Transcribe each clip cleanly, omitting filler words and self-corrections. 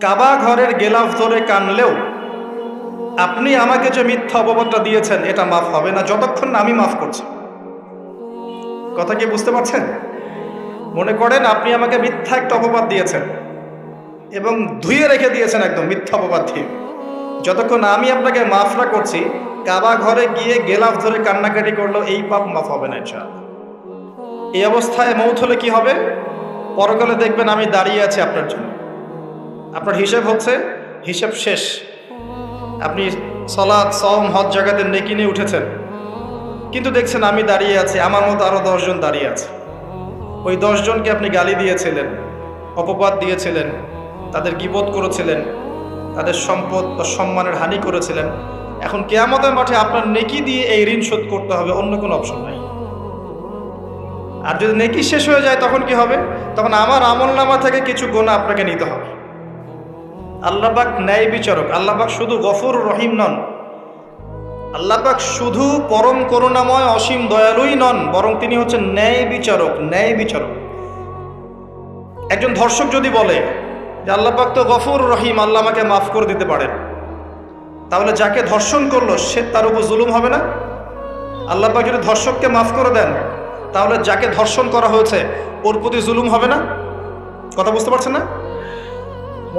কাবা ঘরের গেলাফ ধরে কানলেও আপনি আমাকে যে মিথ্যা অপবাদটা দিয়েছেন এটা মাফ হবে না যতক্ষণ না আমি মাফ করছি। কথা কি বুঝতে পারছেন? মনে করেন আপনি আমাকে মিথ্যা একটা অপবাদ দিয়েছেন এবং ধুয়ে রেখে দিয়েছেন একদম মিথ্যা অপবাদ দিয়ে। যতক্ষণ আমি আপনাকে মাফ না করছি, কাবা ঘরে গিয়ে গেলাফ ধরে কান্নাকাটি করলো এই পাপ মাফ হবে না ইনশাআল্লাহ। এই অবস্থায় মৌত হলে কি হবে? পরকালে দেখবেন আমি দাঁড়িয়ে আছি আপনার জন্য। আপনার হিসেব হচ্ছে, হিসেব শেষ। আপনি সালাত, সওম, হজ জাকাতে নেকি নিয়ে উঠেছেন, কিন্তু দেখছেন আমি দাঁড়িয়ে আছি, আমার মতো আরো 10 জন দাঁড়িয়ে আছে। ওই 10 জনকে আপনি গালি দিয়েছিলেন, অপবাদ দিয়েছিলেন, তাদের গীবত করেছিলেন, তাদের সম্পদ বা সম্মানের হানি করেছিলেন। এখন কিয়ামতের মাঠে আপনার নেকি দিয়ে এই ঋণ শোধ করতে হবে, অন্য কোনো অপশন নাই। আর যদি নেকি শেষ হয়ে যায় তখন কি হবে? তখন আমার আমলনামা থেকে কিছু গুনাহ আপনাকে নিতে হবে। আল্লাহ পাক ন্যায় বিচারক। আল্লাহ পাক শুধু গফুর রহিম নন, আল্লাহ পাক শুধু পরম করুণাময় অসীম দয়ালুই নন, বরং তিনি হচ্ছেন ন্যায় বিচারক। ন্যায় বিচারক। একজন ধর্ষক যদি বলে যে আল্লাহ পাক তো গফুর রহিম, আল্লাহ আমাকে মাফ করে দিতে পারেন, তাহলে যাকে ধর্ষণ করলো সে তার উপর জুলুম হবে না? আল্লাহ পাক যদি ধর্ষককে মাফ করে দেন, তাহলে যাকে ধর্ষণ করা হয়েছে ওর প্রতি জুলুম হবে না? কথা বুঝতে পারছেন না?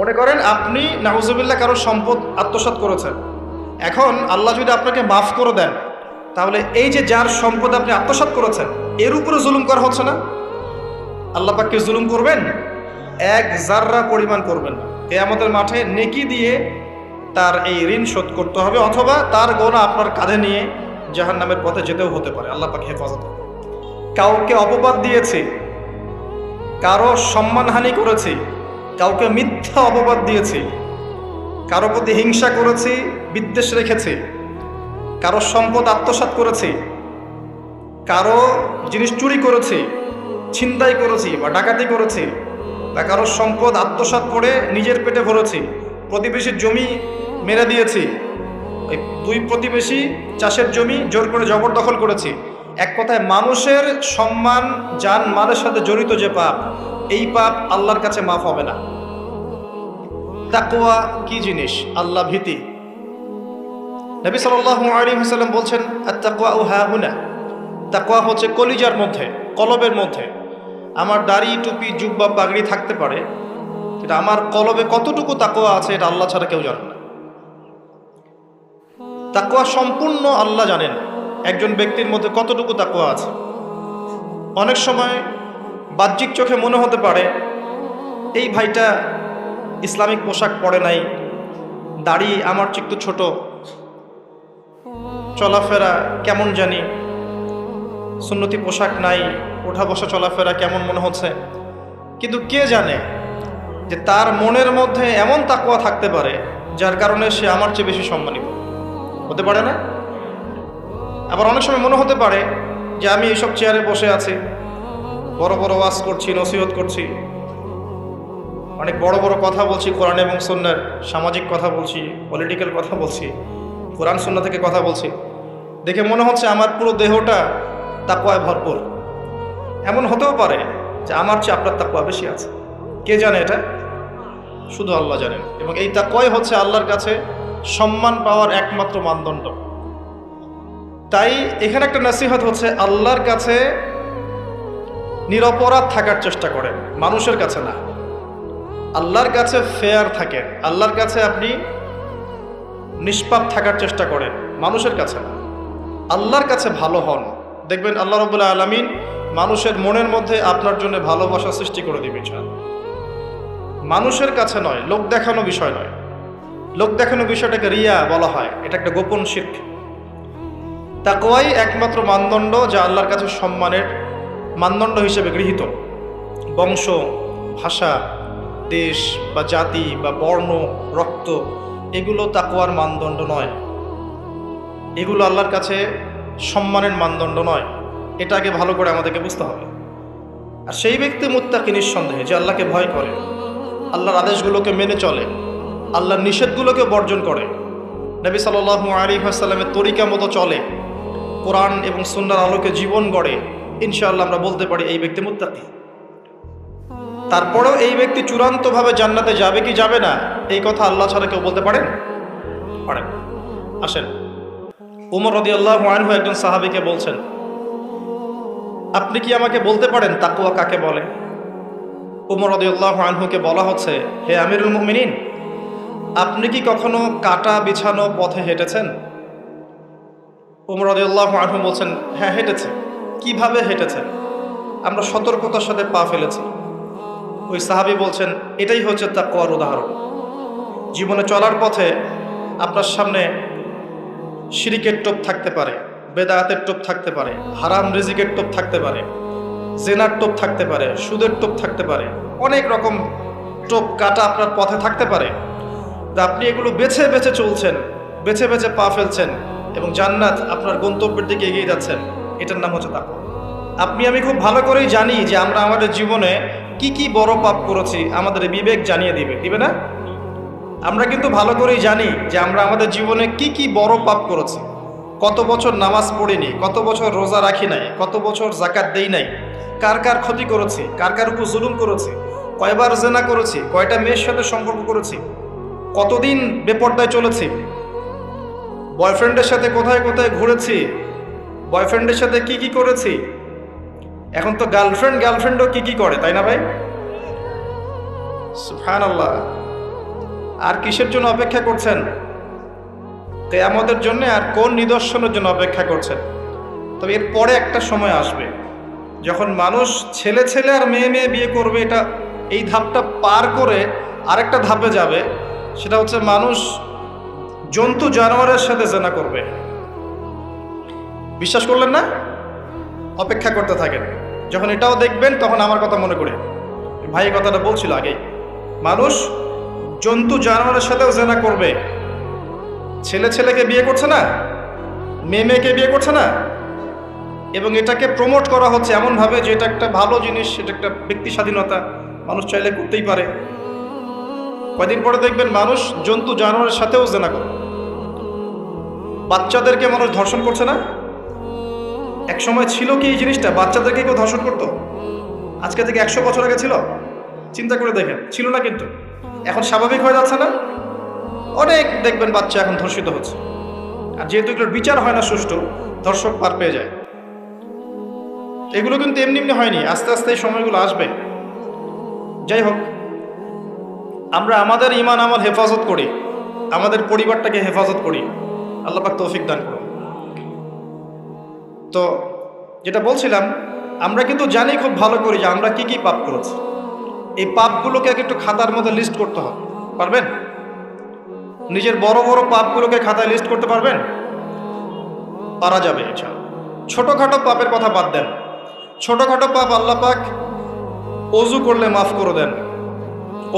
মনে করেন আপনি নাউজুবিল্লাহ কারো সম্পদ আত্মসাৎ করেছেন, এখন আল্লাহ যদি আপনাকে মাফ করে দেন, তাহলে এই যে যার সম্পদ আপনি আত্মসাৎ করেছেন এর উপরে জুলুম করা হচ্ছে না? আল্লাহ পাক কি জুলুম করবেন? এক জাররা পরিমাণ করবেন না। কিয়ামতের মাঠে নেকি দিয়ে তার এই ঋণ শোধ করতে হবে, অথবা তার গোনা আপনার কাঁধে নিয়ে জাহান্নামের পথে যেতেও হতে পারে। আল্লাহ পাক হেফাজত। কাউকে অপবাদ দিয়েছি, কারো সম্মানহানি করেছি, কাউকে মিথ্যা অপবাদ দিয়েছি, কারো প্রতি হিংসা করেছি, বিদ্বেষ রেখেছি, কারো সম্পদ আত্মসাৎ করেছি, কারো জিনিস চুরি করেছি, ছিনতাই করেছি বা ডাকাতি করেছি, বা কারো সম্পদ আত্মসাৎ করে নিজের পেটে ভরেছি, প্রতিবেশীর জমি মেরে দিয়েছি, ওই দুই প্রতিবেশী চাষের জমি জোর করে জবরদখল করেছি। এক কথায় মানুষের সম্মান, জান মালের সাথে জড়িত যে পাপ, এই পাপ আল্লাহর কাছে মাফ হবে না। তাকওয়া কি জিনিস? আল্লাহ ভীতি। নবী সাল্লাল্লাহু আলাইহি ওয়াসাল্লাম বলছেন, আত-তাকওয়া হাহুনা। তাকওয়া হচ্ছে কলিজার মধ্যে, কলবের মধ্যে। আমার দাড়ি, টুপি, জুব্বা, পাগড়ি থাকতে পারে, কিন্তু আমার কলবে কতটুকু তাকওয়া আছে এটা আল্লাহ ছাড়া কেউ জানে না। তাকওয়া সম্পূর্ণ আল্লাহ জানেন একজন ব্যক্তির মধ্যে কতটুকু তাকওয়া আছে। অনেক সময় বাহ্যিক চোখে মনে হতে পারে এই ভাইটা ইসলামিক পোশাক পরে নাই, দাড়ি আমার চেয়ে একটু ছোট, চলাফেরা কেমন জানি, সুন্নতি পোশাক নাই, ওঠা বসা চলাফেরা কেমন মনে হচ্ছে। কিন্তু কে জানে যে তার মনের মধ্যে এমন তাকওয়া থাকতে পারে যার কারণে সে আমার চেয়ে বেশি সম্মানিত হতে পারে না? আবার অনেক সময় মনে হতে পারে যে আমি এইসব চেয়ারে বসে আছি, বড় বড় ওয়াজ করছি, নসিহত করছি, অনেক বড় বড় কথা বলছি, কোরআন এবং সুন্নাহর সামাজিক কথা বলছি, পলিটিক্যাল কথা বলছি, কোরআন সুন্নাহ থেকে কথা বলছি, দেখে মনে হচ্ছে আমার পুরো দেহটা তাকওয়ায় ভরপুর। এমন হতেও পারে যে আমার চেয়ে আপনার তাকওয়া বেশি আছে। কে জানে এটা? শুধু আল্লাহ জানেন। এবং এই তাকওয়াই হচ্ছে আল্লাহর কাছে সম্মান পাওয়ার একমাত্র মানদণ্ড। তাই এখানে একটা নসিহত হচ্ছে, আল্লাহর কাছে নিরপরাধ থাকার চেষ্টা করেন, মানুষের কাছে না। আল্লাহর কাছে ফেয়ার থাকেন, আল্লাহর কাছে আপনি নিষ্পাপ থাকার চেষ্টা করেন, মানুষের কাছে না। আল্লাহর কাছে ভালো হন, দেখবেন আল্লাহ রাব্বুল আলামিন মানুষের মনের মধ্যে আপনার জন্য ভালোবাসা সৃষ্টি করে দিবেন। মানুষের কাছে নয়, লোক দেখানো বিষয় নয়। লোক দেখানো বিষয়টাকে রিয়া বলা হয়, এটা একটা গোপন শিরক। তাকওয়াই একমাত্র মানদণ্ড যা আল্লাহর কাছে সম্মানের মানদণ্ড হিসেবে গৃহীত। বংশ, ভাষা, দেশ বা জাতি বা বর্ণ, রক্ত, এগুলো তাকওয়ার মানদণ্ড নয়। এগুলো আল্লাহর কাছে সম্মানের মানদণ্ড নয়। এটাকে ভালো করে আমাদেরকে বুঝতে হবে। আর সেই ব্যক্তি মুত্তাকি নিঃসন্দেহে, যে আল্লাহকে ভয় করে, আল্লাহর আদেশগুলোকে মেনে চলে, আল্লাহর নিষেধগুলোকে বর্জন করে, নবী সাল্লাল্লাহু আলাইহি ওয়াসাল্লামের তরিকা মতো চলে, কোরআন এবং সুন্নাহর আলোকে জীবন গড়ে, ইনশাআল্লাহ আমরা বলতে পারি এই ব্যক্তি মুত্তাকি। তারপরেও এই ব্যক্তি চূড়ান্তভাবে জান্নাতে যাবে কি যাবে না এই কথা আল্লাহ ছাড়া কেউ বলতে পারেন? পারেন। আসেন, উমর রাদিয়াল্লাহু আনহু একজন সাহাবীকে বলছেন, আপনি কি আমাকে বলতে পারেন তাকওয়া কাকে বলে? উমর রাদিয়াল্লাহু আনহুকে বলা হচ্ছে, হে আমিরুল মুমিনিন, আপনি কি কখনো কাটা বিছানো পথে হেঁটেছেন? উমর রাদিয়াল্লাহু আনহু বলছেন, হ্যাঁ হেঁটেছে। কিভাবে হেঁটেছেন? আমরা সতর্কতার সাথে পা ফেলেছি। ওই সাহাবী বলছেন, এটাই হচ্ছে তাকওয়ার উদাহরণ। জীবনে চলার পথে আপনার সামনে শিরিকের টোপ থাকতে পারে, বেদায়াতের টোপ থাকতে পারে, হারাম রিজিকের টোপ থাকতে পারে, জেনার টোপ থাকতে পারে, সুদের টোপ থাকতে পারে, অনেক রকম টোপ কাটা আপনার পথে থাকতে পারে। তা আপনি এগুলো বেছে বেছে চলছেন, বেছে বেছে পা ফেলছেন এবং জান্নাত আপনার গন্তব্যের দিকে এগিয়ে যাচ্ছেন। এটার নাম হচ্ছে তাকওয়া। আপনি আমি খুব ভালো করেই জানি যে আমরা আমাদের জীবনে কি কি বড় পাপ করেছি, আমাদের বিবেক জানিয়ে দিবে না? আমরা কিন্তু ভালো করেই জানি যে আমরা আমাদের জীবনে কি কি বড় পাপ করেছি। কত বছর নামাজ পড়িনি, কত বছর রোজা রাখি নাই, কত বছর যাকাত দেই নাই, কার কার ক্ষতি করেছি, কার কার উপর জুলুম করেছি, কয়বার জেনা করেছি, কয়টা মেয়ের সাথে সম্পর্ক করেছি, কতদিন বেপর্দায় চলেছি, বয়ফ্রেন্ডের সাথে কোথায় কোথায় ঘুরেছি, বয়ফ্রেন্ডের সাথে কি কি করেছি। এখন তো গার্লফ্রেন্ডও কি কি করে, তাই না ভাই? সুবহানাল্লাহ। আর কিসের জন্য অপেক্ষা করছেন? কিয়ামতের জন্য। আর কোন নিদর্শনের জন্য অপেক্ষা করছেন? তবে এর পরে একটা সময় আসবে যখন মানুষ ছেলে ছেলে আর মেয়ে মেয়ে বিয়ে করবে। এই ধাপটা পার করে আরেকটা ধাপে যাবে, সেটা হচ্ছে মানুষ জন্তু জানোয়ারের সাথে জেনা করবে। বিশ্বাস করলেন না? অপেক্ষা করতে থাকেন। যখন এটাও দেখবেন তখন আমার কথা মনে করে, ভাই কথাটা বলছিল আগেই, মানুষ জন্তু জানোয়ারের সাথেও জেনা করবে। ছেলে ছেলেকে বিয়ে করছে না, মেয়ে মেয়েকে বিয়ে করছে না, এবং এটাকে প্রমোট করা হচ্ছে এমনভাবে যে এটা একটা ভালো জিনিস, এটা একটা ব্যক্তি স্বাধীনতা, মানুষ চাইলে করতেই পারে। কয়দিন পরে দেখবেন মানুষ জন্তু জানোয়ারের সাথেও জেনা করে। বাচ্চাদেরকে মানুষ ধর্ষণ করছে না? এক সময় ছিল কি এই জিনিসটা? বাচ্চাদেরকে কেউ ধর্ষণ করতো? আজকে থেকে 100 বছর আগে ছিল? চিন্তা করে দেখেন, ছিল না। কিন্তু এখন স্বাভাবিক হয়ে যাচ্ছে না? অনেক দেখবেন বাচ্চা এখন ধর্ষিত হচ্ছে। আর যেহেতু এগুলোর বিচার হয় না সুষ্ঠু, ধর্ষক পার পেয়ে যায়। এগুলো কিন্তু এমনি এমনি হয়নি, আস্তে আস্তে এই সময়গুলো আসবে। যাই হোক, আমরা আমাদের ঈমান আমল হেফাজত করি, আমাদের পরিবারটাকে হেফাজত করি। আল্লাহ পাক তৌফিক দান করুন। তো যেটা বলছিলাম, আমরা কিন্তু জানি খুব ভালো করি যে আমরা কি কি পাপ করেছি। এই পাপগুলোকে একটু খাতার মধ্যে লিস্ট করতে হবে। পারবেন? নিজের বড় বড় পাপগুলোকে খাতায় লিস্ট করতে পারবেন? পারা যাবে ইনশাআল্লাহ। ছোটখাটো পাপের কথা বাদ দেন। ছোটখাটো পাপ আল্লাহ পাক ওযু করলে মাফ করে দেন।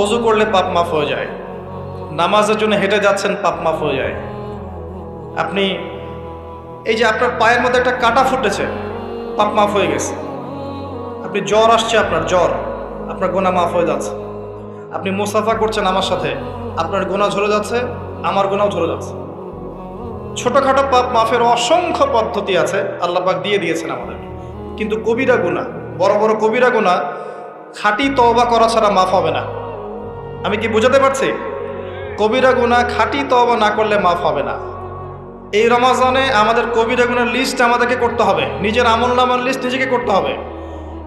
ওযু করলে পাপ মাফ হয়ে যায়। নামাজের জন্য হেঁটে যাচ্ছেন, পাপ মাফ হয়ে যায়। আপনি এই যে আপনার পায়ের মধ্যে একটা কাটা ফুটেছে, পাপ মাফ হয়ে গেছে। আপনি জ্বর আসছে, আপনার গুনাহ মাফ হয়ে যাচ্ছে। আপনি মুসাফা করছেন আমার সাথে, আপনার গুনাহ ঝরে যাচ্ছে, আমার গুনাহও ঝরে যাচ্ছে। ছোটখাটো পাপ মাফের অসংখ্য পদ্ধতি আছে, আল্লাহ পাক দিয়ে দিয়েছেন আমাদের। কিন্তু কবিরা গুনাহ, বড় বড় কবিরা গুনাহ খাঁটি তওবা করা ছাড়া মাফ হবে না। আমি কি বুঝাতে পারছি? কবিরা গুনাহ খাঁটি তওবা না করলে মাফ হবে না। এই রমজানে আমাদের কবিরা গুনার লিস্ট আমাদেরকে করতে হবে, নিজের আমলনামার লিস্ট নিজেকে করতে হবে।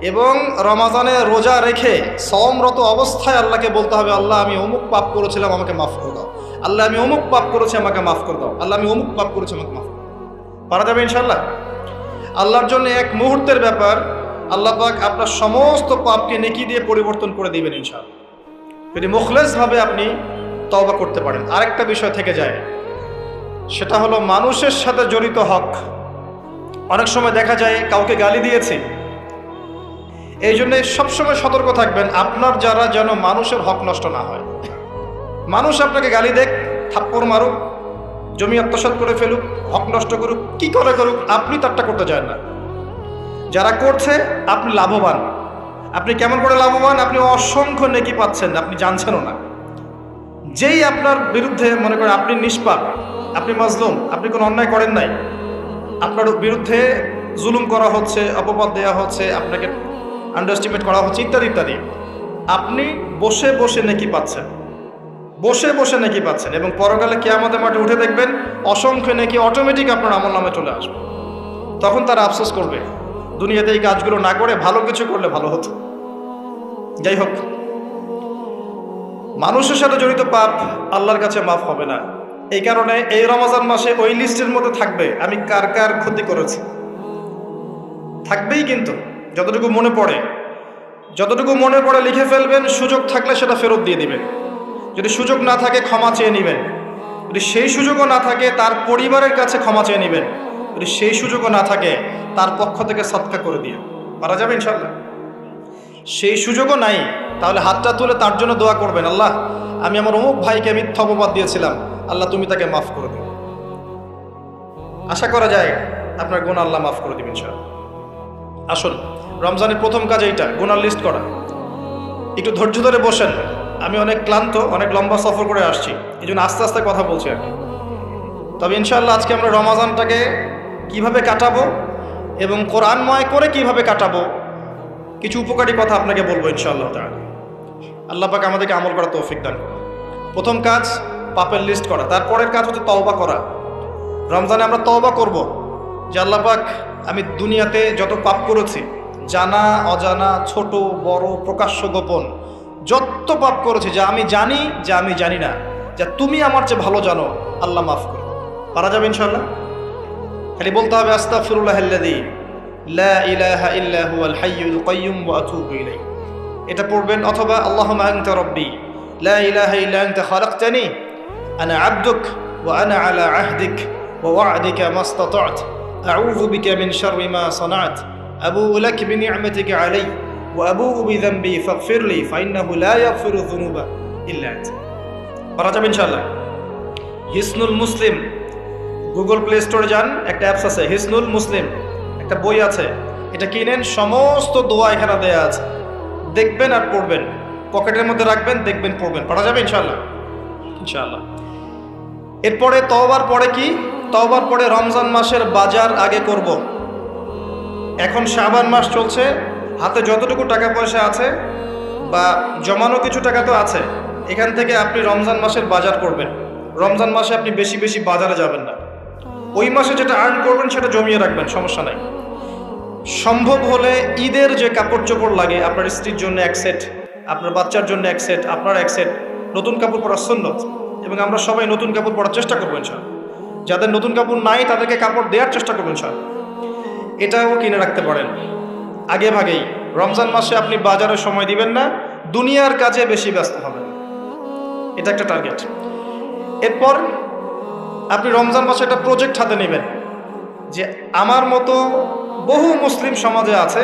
এবং রমজানে রোজা রেখে সওমরত অবস্থায় আল্লাহকে বলতে হবে, আল্লাহ আমি অমুক পাপ করেছিলাম, আমাকে মাফ করে দাও। আল্লাহ আমি অমুক পাপ করেছি, আমাকে মাফ করে দাও। আল্লাহ আমি অমুক পাপ করেছি, আমাকে মাফ করে দাও। পারা যাবে ইনশাআল্লাহ? আল্লাহর জন্য এক মুহূর্তের ব্যাপার। আল্লাহ পাক আপনার সমস্ত পাপকে নেকি দিয়ে পরিবর্তন করে দিবেন ইনশাআল্লাহ, যদি মুখলেসভাবে আপনি তওবা করতে পারেন। আরেকটা বিষয় থেকে যায়, সেটা হলো মানুষের সাথে জড়িত হক। অনেক সময় দেখা যায় কাউকে গালি দিয়েছি, এই জন্য সবসময় সতর্ক থাকবেন আপনার যারা, যেন মানুষের হক নষ্ট না হয়। মানুষ আপনাকে গালি দেখ, থাপ্পড় মারুক, জমি আত্মসাৎ করে ফেলুক, হক নষ্ট করুক, কি করে করুক, আপনি তারটা করতে চান না। যারা করছে আপনি লাভবান। আপনি কেমন করে লাভবান? আপনি অসংখ্য নেকি পাচ্ছেন, আপনি জানছেনও না। যেই আপনার বিরুদ্ধে মনে করেন আপনি নিষ্পাপ, আপনি মাজলুম, আপনি কোনো অন্যায় করেন নাই, আপনার বিরুদ্ধে জুলুম করা হচ্ছে, অপবাদ দেওয়া হচ্ছে, আপনাকে আন্ডারএস্টিমেট করা হচ্ছে, ইত্যাদি ইত্যাদি, আপনি বসে বসে নেকি পাচ্ছেন। বসে বসে নেকি পাচ্ছেন, এবং পরকালে কিয়ামতের মাঠে উঠে দেখবেন অসংখ্য নেকি অটোমেটিক আপনার আমল নামে চলে আসবে। তখন তারা আফসোস করবে দুনিয়াতে এই কাজগুলো না করে ভালো কিছু করলে ভালো হতো। যাই হোক, মানুষের সাথে জড়িত পাপ আল্লাহর কাছে মাফ হবে না। এই কারণে এই রমজান মাসে ওই লিস্টের মধ্যে থাকবে আমি কার কার ক্ষতি করেছি, থাকবেই। কিন্তু যতটুকু মনে পড়ে লিখে ফেলবেন, সুযোগ থাকলে সেটা ফেরত দিয়ে দিবেন। যদি সুযোগ না থাকে ক্ষমা চেয়ে নেবেন, যদি সেই সুযোগও না থাকে তার পরিবারের কাছে ক্ষমা চেয়ে নেবেন, যদি সেই সুযোগও না থাকে তার পক্ষ থেকে সদকা করে দিয়ে পারা যাবে ইনশাল্লাহ। সেই সুযোগও নাই, তাহলে হাতটা তুলে তার জন্য দোয়া করবেন, আল্লাহ আমি আমার অমুক ভাইকে মিথ্যা অপবাদ দিয়েছিলাম, আল্লাহ তুমি তাকে মাফ করে দিও। আশা করা যায় আপনার গুনাহ আল্লাহ মাফ করে দিবেন ইনশাআল্লাহ। আসুন, রমজানের প্রথম কাজ এইটা, গুনার লিস্ট করা। একটু ধৈর্য ধরে বসেন, আমি অনেক ক্লান্ত, অনেক লম্বা সফর করে আসছি, এই জন্য আস্তে আস্তে কথা বলছি আর কি। তবে ইনশাআল্লাহ আজকে আমরা রমজানটাকে কিভাবে কাটাবো এবং কোরআনময় করে কিভাবে কাটাবো কিছু উপকারী কথা আপনাকে বলবো ইনশাআল্লাহ তাআলা। আল্লাহ পাক আমাদেরকে আমল করার তৌফিক দান করুন। প্রথম কাজ পাপের লিস্ট করা, তারপরের কাজ হচ্ছে তওবা করা। রমজানে আমরা তওবা করব যে আল্লাহ পাক আমি দুনিয়াতে যত পাপ করেছি, জানা অজানা, ছোট বড়, প্রকাশ্য গোপন, যত পাপ করেছি, যা আমি জানি যা আমি জানি না, যা তুমি আমার চেয়ে ভালো জানো, আল্লাহ মাফ করো। পারা যাবে ইনশাআল্লাহ? খালি বলতে হবে আস্তাগফিরুল্লাহাল্লাযী লা ইলাহা ইল্লা হুয়াল হাইয়ুল কাইয়্যুম ওয়া আতুবু ইলাইহি, এটা পড়বেন। অথবা আল্লাহুম্মা আনতা রাব্বী লা ইলাহা ইল্লা আনতা খালাকতানি আনা আবদুক ওয়া আনা আলা আহদিক ওয়া ওয়া'দিকা মাস্তাতা'ত আউযু বিকা মিন শাররি মা সানা'ত আবুউ লাক বিনি'মাতিকা আলাইয়া ওয়া আবুউ বিযানবি ফাগফিরলি ফাইন্নাহু লা ইয়াগফিরু যুনুবা ইল্লা আনতা। পারা যাবে ইনশাআল্লাহ? হিসনুল মুসলিম, গুগল প্লে স্টোরে যান, একটা অ্যাপস আছে হিসনুল মুসলিম, একটা বই আছে, এটা কিনেন, সমস্ত দোয়া এখানে দেয়া আছে, দেখবেন আর পড়বেন, পকেটের মধ্যে রাখবেন, দেখবেন, পড়বেন। পড়া যাবে ইনশাআল্লাহ? ইনশাআল্লাহ। এরপরে তওবার পরে কি? তওবার পরে রমজান মাসের বাজার আগে করব। এখন শাবান মাস চলছে, হাতে যতটুকু টাকা পয়সা আছে বা জমানো কিছু টাকা তো আছে, এখান থেকে আপনি রমজান মাসের বাজার করবেন। রমজান মাসে আপনি বেশি বেশি বাজারে যাবেন না, ওই মাসে যেটা আর্ন করবেন সেটা জমিয়ে রাখবেন, সমস্যা নাই। সম্ভব হলে ঈদের যে কাপড় চোপড় লাগে, আপনার স্ত্রীর জন্য এক সেট, আপনার বাচ্চার জন্য এক সেট, আপনার এক সেট, নতুন কাপড় পরা সুন্নত, এবং আমরা সবাই নতুন কাপড় পরার চেষ্টা করবো ইনশাআল্লাহ। যাদের নতুন কাপড় নাই তাদেরকে কাপড় দেওয়ার চেষ্টা করবেন ইনশাআল্লাহ। এটাও কিনে রাখতে পারেন আগে ভাগেই। রমজান মাসে আপনি বাজারে সময় দিবেন না, দুনিয়ার কাজে বেশি ব্যস্ত হবেন, এটা একটা টার্গেট। এরপর আপনি রমজান মাসে একটা প্রজেক্ট হাতে নেবেন যে আমার মতো বহু মুসলিম সমাজে আছে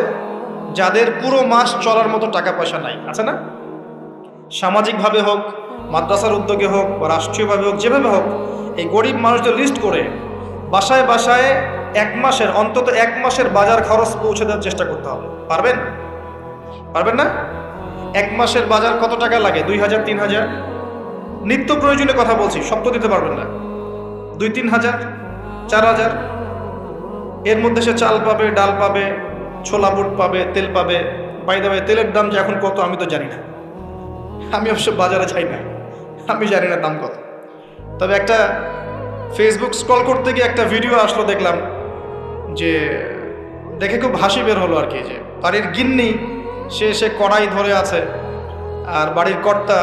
যাদের পুরো মাস চলার মতো টাকা পয়সা নাই, আছে না? সামাজিকভাবে হোক, মাদ্রাসার উদ্যোগে হোক, বা রাষ্ট্রীয়ভাবে হোক, যেভাবে হোক, এই গরিব মানুষদের লিস্ট করে বাসায় বাসায় অন্তত এক মাসের বাজার খরচ পৌঁছে দেওয়ার চেষ্টা করতে হবে। পারবেন? পারবেন না? এক মাসের বাজার কত টাকা লাগে? 2000, 3000, নিত্য প্রয়োজনীয় কথা বলছি, সব তো দিতে পারবেন না। 2-3 হাজার, 4000, এর মধ্যে সে চাল পাবে, ডাল পাবে, ছোলা বুট পাবে, তেল পাবে। বাই দ্য ওয়ে, তেলের দাম যে এখন কত আমি তো জানি না, আমি অবশ্য বাজারে যাই না, আমি জানি না দাম কত। তবে একটা ফেসবুক স্ক্রল করতে গিয়ে একটা ভিডিও আসলো, দেখলাম, যে দেখে খুব হাসি বের হলো আর কি, যে বাড়ির গিন্নি সে কড়াই ধরে আছে, আর বাড়ির কর্তা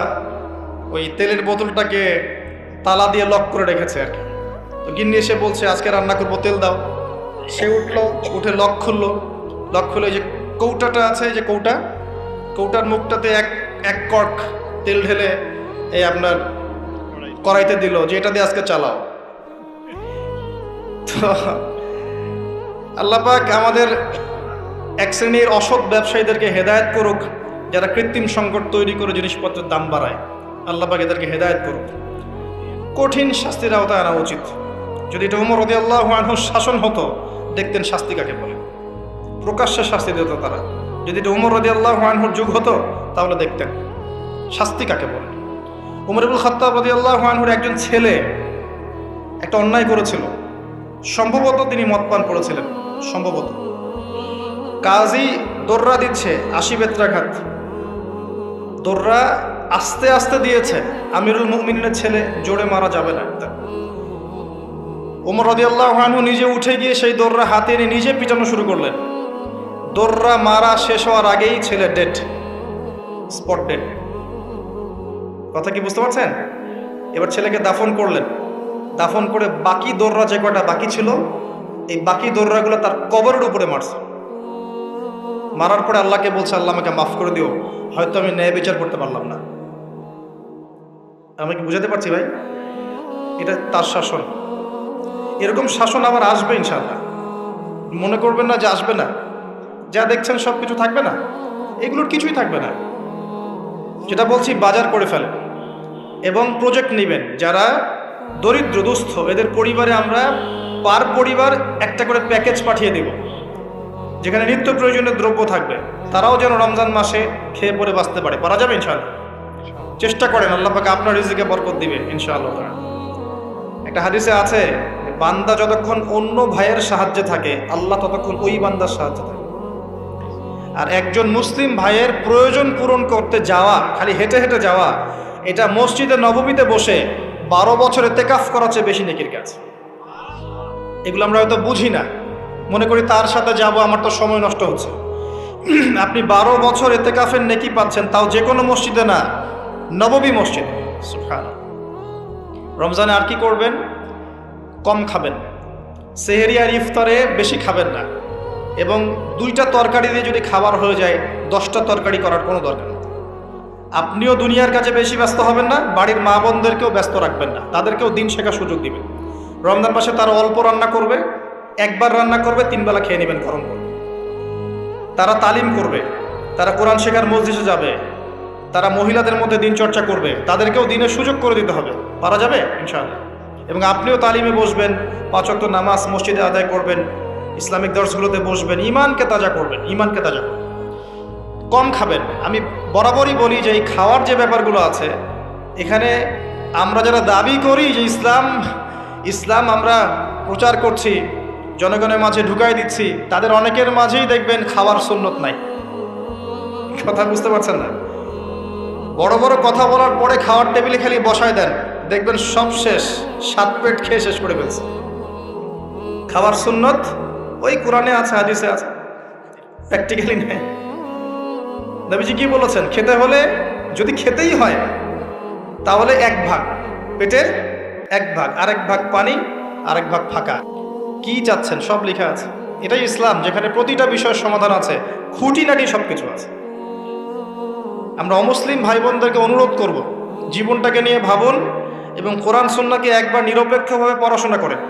ওই তেলের বোতলটাকে তালা দিয়ে লক করে রেখেছে আর কি। তো গিন্নি এসে বলছে আজকে রান্না করবো, তেল দাও। সে উঠে লক খুলে যে কৌটাটা আছে, যে কৌটার মুখটাতে এক কর্ক তেল ঢেলে এই আপনার কড়াইতে দিল, যে এটা দিয়ে আজকে চালাও। তো আল্লাহ পাক আমাদের এক শ্রেণীর অসৎ ব্যবসায়ীদেরকে হেদায়েত করুক, যারা কৃত্রিম সংকট তৈরি করে জিনিসপত্রের দাম বাড়ায়। আল্লাহ পাক এদেরকে হেদায়েত করুক, কঠিন শাস্তির আওতায় আনা উচিত। যদি এটা ওমর রাদিয়াল্লাহু আনহুর শাসন হতো, দেখতেন শাস্তি কাকে বলে, প্রকাশ্যে শাস্তি দিত তারা। যদি এটা ওমর রাদিয়াল্লাহু আনহুর যুগ হতো, তাহলে দেখতেন শাস্তি কাকে বলে। ওমর ইবনুল খাত্তাব রাদিয়াল্লাহু আনহুর একজন ছেলে একটা অন্যায় করেছিল, সম্ভবত তিনি মদ পান করেছিলেন, সম্ভবত। কাজী দোররা দিচ্ছে 80 বেত্রাঘাত, দোররা আস্তে আস্তে দিয়েছে। আমিরুল মুমিনের ছেলে, জোরে মারা যাবে না। ওমর রাদিয়াল্লাহু আনহু নিজে উঠে গিয়ে সেই দোররা হাতে নিয়ে নিজে পিটানো শুরু করলেন। দোররা মারা শেষ হওয়ার আগেই ছেলে ডেড, স্পট ডেড। কথা কি বুঝতে পারছেন? এবার ছেলেকে দাফন করলেন। দাফন করে বাকি দোররা যে কয়টা বাকি ছিল, এই বাকি দোররাগুলো তার কবরের উপরে মারছে। মারার পরে আল্লাহকে বলছে, আল্লাহ আমাকে মাফ করে দিও, হয়তো আমি ন্যায় বিচার করতে পারলাম না। আমি কি বুঝাতে পারছি ভাই? এটা তার শাসন। এরকম শাসন আবার আসবে ইনশাআল্লাহ। মনে করবেন না যে আসবে না। যা দেখছেন সব কিছু থাকবে না, এগুলোর কিছুই থাকবে না। যেটা বলছি, বাজার করে ফেলেন এবং প্রজেক্ট নেবেন। যারা দরিদ্র দুস্থ, এদের পরিবারে আমরা পার পরিবার একটা করে প্যাকেজ পাঠিয়ে দেব, যেখানে নিত্য প্রয়োজনীয় দ্রব্য থাকবে। তারাও যেন রমজান মাসে খেয়ে পরে বাঁচতে পারে। পারা যাবে ইনশাআল্লাহ। চেষ্টা করেন, আল্লাহ পাক আপনার রিজিকে বরকত দিবে ইনশাআল্লাহ। একটা হাদিসে আছে, বান্দা যতক্ষণ অন্য ভাইয়ের সাহায্যে থাকে, আল্লাহ ততক্ষণ ওই বান্দার সাহায্যে থাকে। আর একজন মুসলিম ভাইয়ের প্রয়োজন পূরণ করতে যাওয়া, খালি হেঁটে হেঁটে যাওয়া, এটা মসজিদে নববীতে বসে 12 বছর ইতিকাফ করার চেয়ে বেশি নেকির কাজ। এগুলো আমরা হয়তো বুঝি না, মনে করি তার সাথে যাব, আমার তো সময় নষ্ট হচ্ছে। আপনি 12 বছর ইতিকাফের নেকি পাচ্ছেন, তাও যে কোনো মসজিদে না, নববী মসজিদ। সুবহানাল্লাহ। রমজানে আর কি করবেন? কম খাবেন, সেহরি আর ইফতারে বেশি খাবেন না, এবং 2টা তরকারি দিয়ে যদি খাবার হয়ে যায়, 10টা তরকারি করার কোনো দরকার নেই। আপনিও দুনিয়ার কাছে বেশি ব্যস্ত হবেন না, বাড়ির মা বোনদেরকেও ব্যস্ত রাখবেন না, তাদেরকেও দিন শেখার সুযোগ দিবেন। রমজান মাসে তারা অল্প রান্না করবে, একবার রান্না করবে, 3 বেলা খেয়ে নেবেন গরম করে। তারা তালিম করবে, তারা কোরআন শেখার মজলিসে যাবে, তারা মহিলাদের মধ্যে দিন চর্চা করবে, তাদেরকেও দিনের সুযোগ করে দিতে হবে। পারা যাবে ইনশাআল্লাহ। এবং আপনিও তালিমে বসবেন, 5 ওয়াক্ত নামাজ মসজিদে আদায় করবেন, ইসলামিক দর্শগুলোতে বসবেন, ইমানকে তাজা করবেন, ইমানকে তাজা করবেন। কম খাবেন। আমি বরাবরই বলি যে এই খাওয়ার যে ব্যাপারগুলো আছে, এখানে আমরা যারা দাবি করি যে ইসলাম আমরা প্রচার করছি, জনগণের মাঝে ঢুকাই দিচ্ছি, তাদের অনেকের মাঝেই দেখবেন খাওয়ার সুন্নত নাই। কথা বুঝতে পারছেন না? বড় বড় কথা বলার পরে খাওয়ার টেবিলে খালি বসায় দেন, দেখবেন সব শেষ, 7 পেট খেয়ে শেষ করে ফেলছে। খাওয়ার সুন্নত ওই কোরআনে আছে, হাদিসে আছে, প্র্যাকটিক্যালি নেই। নবীজি কি বলেছেন? খেতে হলে, যদি খেতেই হয়, তাহলে 1 ভাগ পেটের 1 ভাগ, আরেক ভাগ পানি, আরেক ভাগ ফাঁকা। কি চাচ্ছেন সব লেখা আছে। এটাই ইসলাম, যেখানে প্রতিটা বিষয়ের সমাধান আছে, খুঁটিনাটি সবকিছু আছে। আমরা অমুসলিম ভাই বোনদেরকে অনুরোধ করব, জীবনটাকে নিয়ে ভাবুন এবং কোরআন সুন্নাহকে একবার নিরপেক্ষভাবে পড়াশোনা করেন।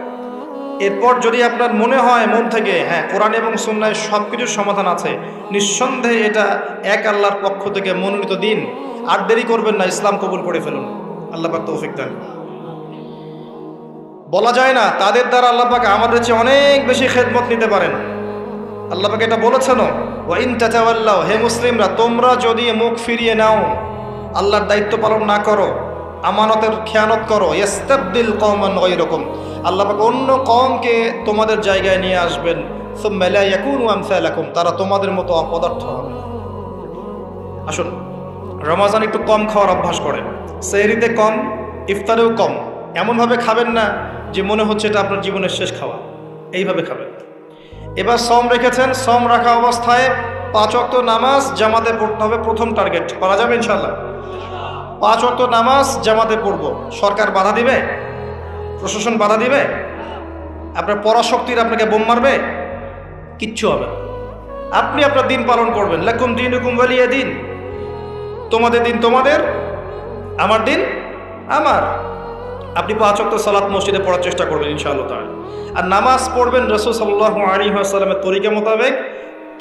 এরপর যদি আপনার মনে হয় মন থেকে, হ্যাঁ, কোরআন এবং সুন্নাহয় সব কিছুর সমাধান আছে, নিঃসন্দেহে এটা এক আল্লাহর পক্ষ থেকে মনোনীত দিন, আর দেরি করবেন না, ইসলাম কবুল করে ফেলুন। আল্লাহ পাক তৌফিক দেন। বলা যায় না তাদের দ্বারা আল্লাহ পাক আমাদের চেয়ে অনেক বেশি খেদমত নিতে পারেন। আল্লাহ পাক এটা বলেছেন, ওয়া ইন তাতাওয়াল্লাউ, হে মুসলিমরা, তোমরা যদি মুখ ফিরিয়ে নাও, আল্লাহর দায়িত্ব পালন না করো, আমানতের খেয়ানত করো, ইস্তাবদিল কওমান গায়রাকুম, আল্লাহ পাক অন্য কওমকে তোমাদের জায়গায় নিয়ে আসবেন, সুম্মা লা ইয়াকুনু আমসালাকুম, তারা তোমাদের মতো অপদার্থ হবে। আসুন, রমজান একটু কম খাওয়ার অভ্যাস করেন, সেহরিতে কম, ইফতারেও কম। এমনভাবে খাবেন না যে মনে হচ্ছে এটা আপনার জীবনের শেষ খাওয়া, এইভাবে খাবেন। এবার সম রেখেছেন, সম রাখা অবস্থায় 5 ওয়াক্ত নামাজ জামাতে পড়তে হবে, প্রথম টার্গেট। পারা যাবে ইনশাআল্লাহ? 5 ওয়াক্ত নামাজ জামাতে পড়বো। সরকার বাধা দিবে? প্রশাসন বাধা দিবে? আপনার পরাশক্তির আপনাকে বোম মারবে? কিচ্ছু হবে না। আপনি আপনার দিন পালন করবেন। লাকুম দীনুকুম ওয়ালিয়া দিন, তোমাদের দিন তোমাদের, আমার দিন আমার। আপনি 5 ওয়াক্ত সালাত মসজিদে পড়ার চেষ্টা করবেন ইনশাআল্লাহ তাআলা। আর নামাজ পড়বেন রাসূল সাল্লাল্লাহু আলাইহি ওয়াসাল্লামের তরিকা মোতাবেক,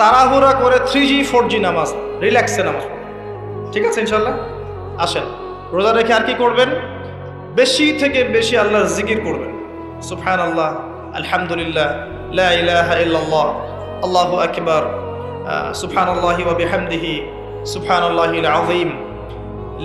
তাড়াহুড়া করে 3G 4G নামাজ, রিল্যাক্সে নামাজ। ঠিক আছে ইনশাআল্লাহ? আসেন, রোজা রেখে আর কি করবেন? বেশি থেকে বেশি আল্লাহর জিকির করবেন। সুবহানাল্লাহ, আলহামদুলিল্লাহ, লা ইলাহা ইল্লাল্লাহ, আল্লাহু আকবার, সুবহানাল্লাহি ওয়া বিহামদিহি, সুবহানাল্লাহিল আযীম,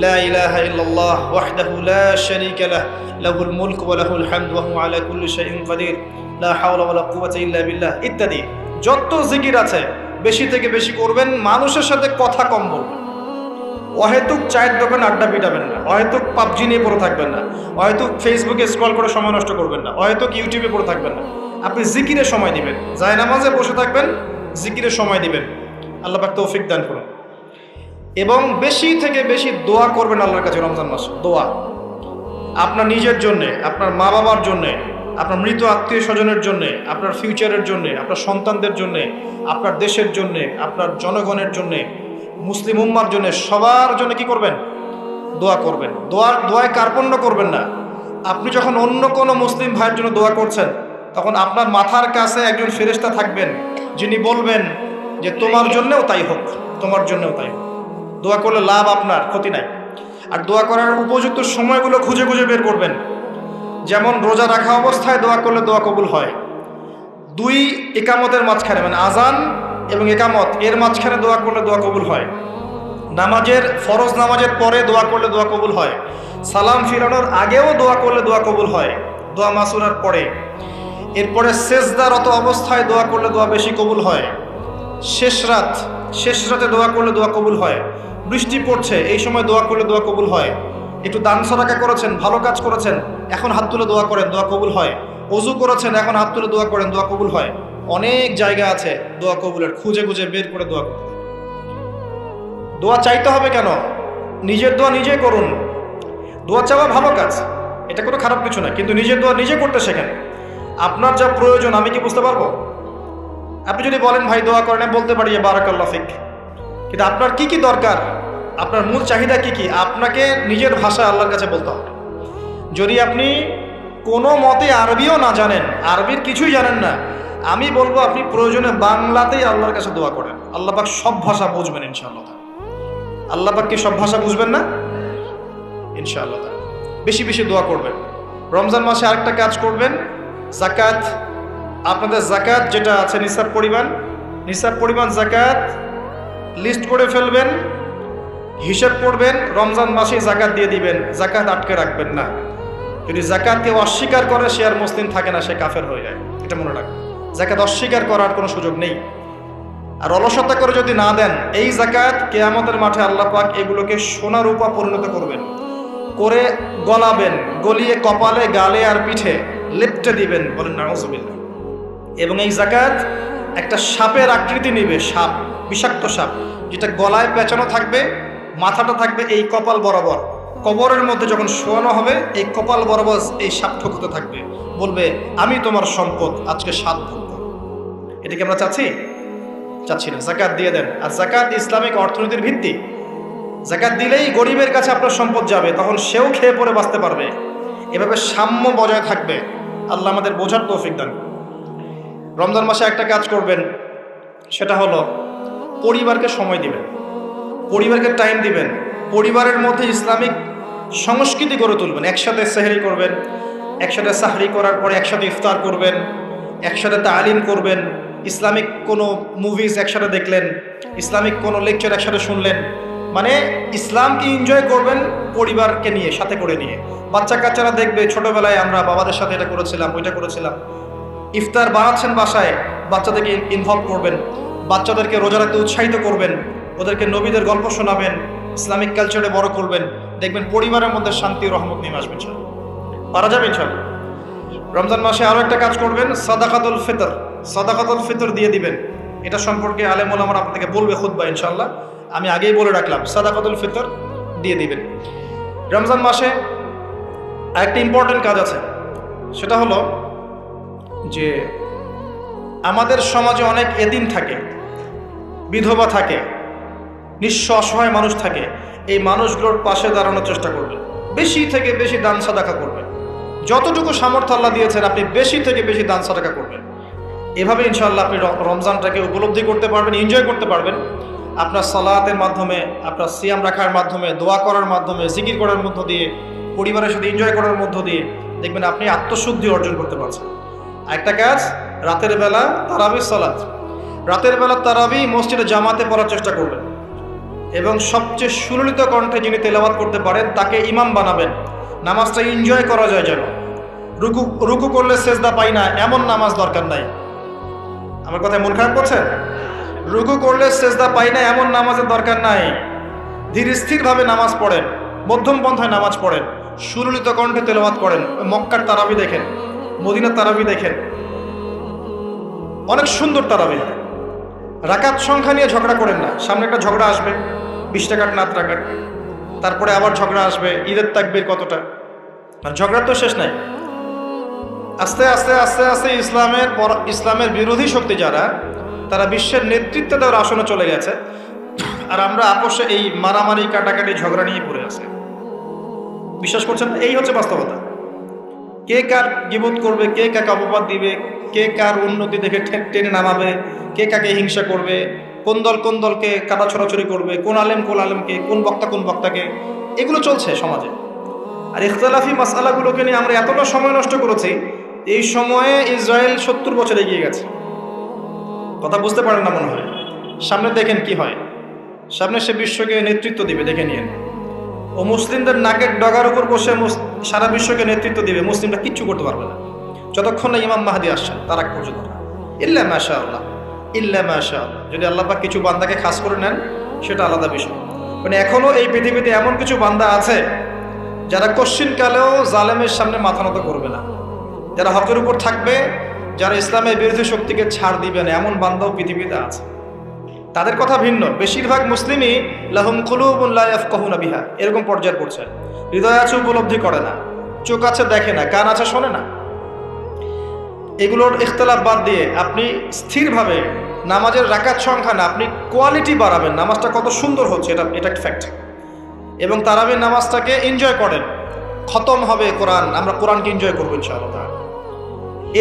লা ইলাহা ইল্লাল্লাহ ওয়াহদাহু লা শারীকা লাহ, লাহুল মুলকু ওয়া লাহুল হামদু ওয়া হুয়া আলা কুল্লি শাইইন কাদির, লা হাওলা ওয়া লা কুওয়াতা ইল্লা বিল্লাহ ইত্যাদি। যত জিকির আছে বেশি থেকে বেশি করবেন। মানুষের সাথে কথা কম বলবেন। অহেতুক চায়ের দোকানে আড্ডা পিটাবেন না, অহেতুক পাবজি নিয়ে পড়ে থাকবেন না, অহেতুক ফেসবুকে স্ক্রল করে সময় নষ্ট করবেন না, অহেতুক ইউটিউবে পড়ে থাকবেন না। আপনি জিকিরে সময় দিবেন, জায়নামাজে বসে থাকবেন, জিকিরে সময় দিবেন। আল্লাহ পাক তৌফিক দান করুন। এবং বেশি থেকে বেশি দোয়া করবেন আল্লাহর কাছে রমজান মাসে। দোয়া আপনার নিজের জন্যে, আপনার মা বাবার জন্যে, আপনার মৃত আত্মীয় স্বজনের জন্যে, আপনার ফিউচারের জন্যে, আপনার সন্তানদের জন্যে, আপনার দেশের জন্যে, আপনার জনগণের জন্যে, মুসলিম উম্মার জন্য, সবার জন্য কি করবেন? দোয়া করবেন। দোয়ায় কার্পণ্য করবেন না। আপনি যখন অন্য কোনো মুসলিম ভাইয়ের জন্য দোয়া করছেন, তখন আপনার মাথার কাছে একজন ফেরেশতা থাকবেন, যিনি বলবেন যে তোমার জন্যও তাই হোক, তোমার জন্যও তাই হোক। দোয়া করলে লাভ আপনার, ক্ষতি নাই। আর দোয়া করার উপযুক্ত সময়গুলো খুঁজে খুঁজে বের করবেন। যেমন রোজা রাখা অবস্থায় দোয়া করলে দোয়া কবুল হয়। 2 একামতের মাঝখানে, মানে আজান এবং একামত এর মাঝখানে দোয়া করলে দোয়া কবুল হয়। নামাজের, ফরজ নামাজের পরে দোয়া করলে দোয়া কবুল হয়। সালাম ফিরানোর আগেও দোয়া করলে দোয়া কবুল হয়, দোয়া মাসুরার পরে। এরপরে সেজদারত অবস্থায় দোয়া করলে দোয়া বেশি কবুল হয়। শেষ রাতে দোয়া করলে দোয়া কবুল হয়। বৃষ্টি পড়ছে, এই সময় দোয়া করলে দোয়া কবুল হয়। একটু দান সদকা করেছেন, ভালো কাজ করেছেন, এখন হাত তুলে দোয়া করেন, দোয়া কবুল হয়। ওযু করেছেন, এখন হাত তুলে দোয়া করেন, দোয়া কবুল হয়। অনেক জায়গা আছে দোয়া কবুলের, খুঁজে খুঁজে বের করে দোয়া করতে। দোয়া চাইতে হবে কেন? নিজের দোয়া নিজেই করুন। দোয়া চাওয়া ভালো কাজ, এটা কোনো খারাপ কিছু না, কিন্তু নিজের দোয়া নিজে করতে শেখেন। আপনার যা প্রয়োজন আমি কি বুঝতে পারবো? আপনি যদি বলেন ভাই দোয়া করেন, আমি বলতে পারি বারাকাল্লাহ ফিক, কিন্তু আপনার কি কি দরকার, আপনার মূল চাহিদা কি কি, আপনাকে নিজের ভাষায় আল্লাহর কাছে বলতে হবে। যদি আপনি কোনো মতে আরবিও না জানেন, আরবির কিছুই জানেন না, আমি বলবো আপনি প্রয়োজনে বাংলাতেই আল্লাহর কাছে দোয়া করেন। আল্লাহ পাক সব ভাষা বুঝবেন ইনশাআল্লাহ। আল্লাহ পাক কি সব ভাষা বুঝবেন না? ইনশাআল্লাহ। বেশি বেশি দোয়া করবেন। রমজান মাসে আরেকটা কাজ করবেন, যাকাত। আপনাদের যাকাত যেটা আছে নিসাব পরিমাণ যাকাত লিস্ট করে ফেলবেন, হিসাব করবেন, রমজান মাসে যাকাত দিয়ে দিবেন। যাকাত আটকে রাখবেন না। যদি যাকাত কেউ অস্বীকার করে, সে আর মুসলিম থাকে না, সে কাফের হয়ে যায়। এটা মনে রাখবেন। যাকাত অস্বীকার করার কোনো সুযোগ নেই। আর অলসতা করে যদি না দেন, এই যাকাত কিয়ামতের মাঠে আল্লাহ পাক এগুলোকে সোনা রূপা পরিণত করবেন, করে গলাবেন, গলিয়ে কপালে, গালে আর পিঠে লেপটে দিবেন, বলেন নাউজুবিল্লাহ। এবং এই যাকাত একটা সাপের আকৃতি নেবে, সাপ, বিষাক্ত সাপ, যেটা গলায় পেঁচানো থাকবে, মাথাটা থাকবে এই কপাল বরাবর। কবরের মধ্যে যখন শোয়ানো হবে, এই কপাল বরাবর এই সাপ ঠকতে থাকবে, বলবে আমি তোমার সম্পদ, আজকে 7 ভোগ করো। এটা কি আমরা চাচ্ছি? চাচ্ছি না। যাকাত দিয়ে দেন। আর যাকাত ইসলামিক অর্থনীতির ভিত্তি। যাকাত দিলেই গরিবের কাছে আপনার সম্পদ যাবে, তখন সেও খেয়ে পরে বাঁচতে পারবে। এভাবে সাম্য বজায় থাকবে। আল্লাহ আমাদের বোঝার তৌফিক দান করুন। রমজান মাসে একটা কাজ করবেন, সেটা হলো পরিবারকে সময় দিবেন, পরিবারকে টাইম দিবেন। পরিবারের মধ্যে ইসলামিক সংস্কৃতি গড়ে তুলবেন। একসাথে সেহরি করবেন, একসাথে সাহরি করার পরে একসাথে ইফতার করবেন, একসাথে তালিম করবেন, ইসলামিক কোনো মুভিজ একসাথে দেখলেন, ইসলামিক কোনো লেকচার একসাথে শুনলেন। মানে ইসলামকে এনজয় করবেন পরিবারকে নিয়ে, সাথে করে নিয়ে। বাচ্চা কাচ্চারা দেখবে ছোটবেলায় আমরা বাবাদের সাথে এটা করেছিলাম, ওইটা করেছিলাম। ইফতার বানাচ্ছেন বাসায়, বাচ্চাদেরকে ইনভলভ করবেন, বাচ্চাদেরকে রোজা রাখতে উৎসাহিত করবেন, ওদেরকে নবীদের গল্প শোনাবেন, ইসলামিক কালচারে বড় করবেন। দেখবেন পরিবারের মধ্যে শান্তি ও রহমত নেমে আসবে ইনশাআল্লাহ। পারা যাবে ইনশাআল্লাহ। রমজান মাসে আরও একটা কাজ করবেন, সাদাকাতুল ফিতর। সাদাকাতুল ফিতর দিয়ে দিবেন। এটা সম্পর্কে আলেম ওলামারা আপনাদেরকে বলবে খুতবা ইনশাআল্লাহ, আমি আগেই বলে রাখলাম। সাদাকাতুল ফিতর দিয়ে দিবেন। রমজান মাসে আরেকটা ইম্পর্টেন্ট কাজ আছে, সেটা হলো যে আমাদের সমাজে অনেক এতিম থাকে, বিধবা থাকে, নিঃস্ব অসহায় মানুষ থাকে। এই মানুষগুলোর পাশে দাঁড়ানোর চেষ্টা করবেন। বেশি থেকে বেশি দান সাদাকা করবেন। যতটুকু সামর্থ্য আল্লাহ দিয়েছেন, আপনি বেশি থেকে বেশি দান সাদাকা করবেন। এভাবে ইনশাআল্লাহ আপনি রমজানটাকে উপলব্ধি করতে পারবেন, এনজয় করতে পারবেন। আপনার সালাতের মাধ্যমে, আপনার সিয়াম রাখার মাধ্যমে, দোয়া করার মাধ্যমে, জিকির করার মধ্য দিয়ে, পরিবারের সাথে এনজয় করার মধ্য দিয়ে দেখবেন আপনি আত্মশুদ্ধি অর্জন করতে পারছেন। একটা কাজ, রাতের বেলা তারাবি সালাত, রাতের বেলা তারাবি মসজিদে জামাতে পড়ার চেষ্টা করবেন। এবং সবচেয়ে সুললিত কণ্ঠে যিনি তেলাওয়াত করতে পারেন তাকে ইমাম বানাবেন। নামাজটা এনজয় করা যায় যেন। রুকু করলে সেজদা পাই না এমন নামাজ দরকার নাই। আমার কথায় মন খারাপ করছেন? রুকু করলে সেজদা পাই না এমন নামাজের দরকার নাই। ধীর স্থিরভাবে নামাজ পড়েন, মধ্যম পন্থায় নামাজ পড়েন, সুললিত কণ্ঠে তেলাওয়াত করেন। মক্কার তারাবি দেখেন, মদিনার তারাবি দেখেন, অনেক সুন্দর তারাবি হয়। রাকাত সংখ্যা নিয়ে ঝগড়া করেন না। সামনে একটা ঝগড়া আসবে, 20 টাকার না 8 টাকার, তারপরে আবার ঝগড়া আসবে ঈদের তাকবীর কতটা, আর ঝগড়ার তো শেষ নাই। আস্তে আস্তে আস্তে আস্তে ইসলামের বিরোধী শক্তি যারা, তারা বিশ্বের নেতৃত্বে দেওয়ার আসনে চলে গেছে, আর আমরা আপোষে এই মারামারি কাটাকাটি ঝগড়া নিয়ে পড়ে আছে। বিশ্বাস করছেন? এই হচ্ছে বাস্তবতা। কে কার গীবত করবে, কে কাকে অপবাদ দিবে, কে কার উন্নতি দেখে টেনে নামাবে, কে কাকে হিংসা করবে, কোন দলকে কাটা ছড়াছড়ি করবে, কোন আলেমকে, কোন বক্তাকে, এগুলো চলছে সমাজে। আর ইখতিলাফি মাসআলাগুলোকে নিয়ে আমরা এতটা সময় নষ্ট করেছি, এই সময়ে ইসরায়েল 70 বছর এগিয়ে গেছে। কথা বুঝতে পারেন না মনে হয়। সামনে দেখেন কি হয়, সামনে সে বিশ্বকে নেতৃত্ব দিবে, দেখে নিয়েন। ও মুসলিমদের নাকের ডগার উপর বসে সারা বিশ্বকে নেতৃত্ব দিবে, মুসলিমরা কিচ্ছু করতে পারবে না যতক্ষণ না ইমাম মাহদী আসছেন তার আগ পর্যন্ত। ইল্লা মাশাআল্লাহ, ইল্লা মাশাআল্লাহ। যদি আল্লাহ পাক কিছু বান্দাকে খাস করে নেন সেটা আলাদা বিষয়। মানে এখনো এই পৃথিবীতে এমন কিছু বান্দা আছে যারা কশ্চিনকালেও জালেমের সামনে মাথা নত করবে না, যারা হকের উপর থাকবে, যারা ইসলামের বিরোধী শক্তিকে ছাড় দিবে না, এমন বান্দাও পৃথিবীতে আছে। তাদের কথা ভিন্ন। বেশিরভাগ মুসলিমই লাহুম কুলুবুন লা ইয়াফকাহুনা বিহা, এরকম পর্যায়ে পড়ছে। হৃদয় আছে উপলব্ধি করে না, চোখ আছে দেখে না, কান আছে শোনে না। এগুলোর ইখতিলাফ বাদ দিয়ে আপনি স্থিরভাবে নামাজের রাকাত সংখ্যা না, আপনি কোয়ালিটি বাড়াবেন। নামাজটা কত সুন্দর হচ্ছে এটা একটা ফ্যাক্ট। এবং তারাবির নামাজটাকে এনজয় করেন। খতম হবে কোরআন, আমরা কোরআনকে এনজয় করবো ইনশাআল্লাহ।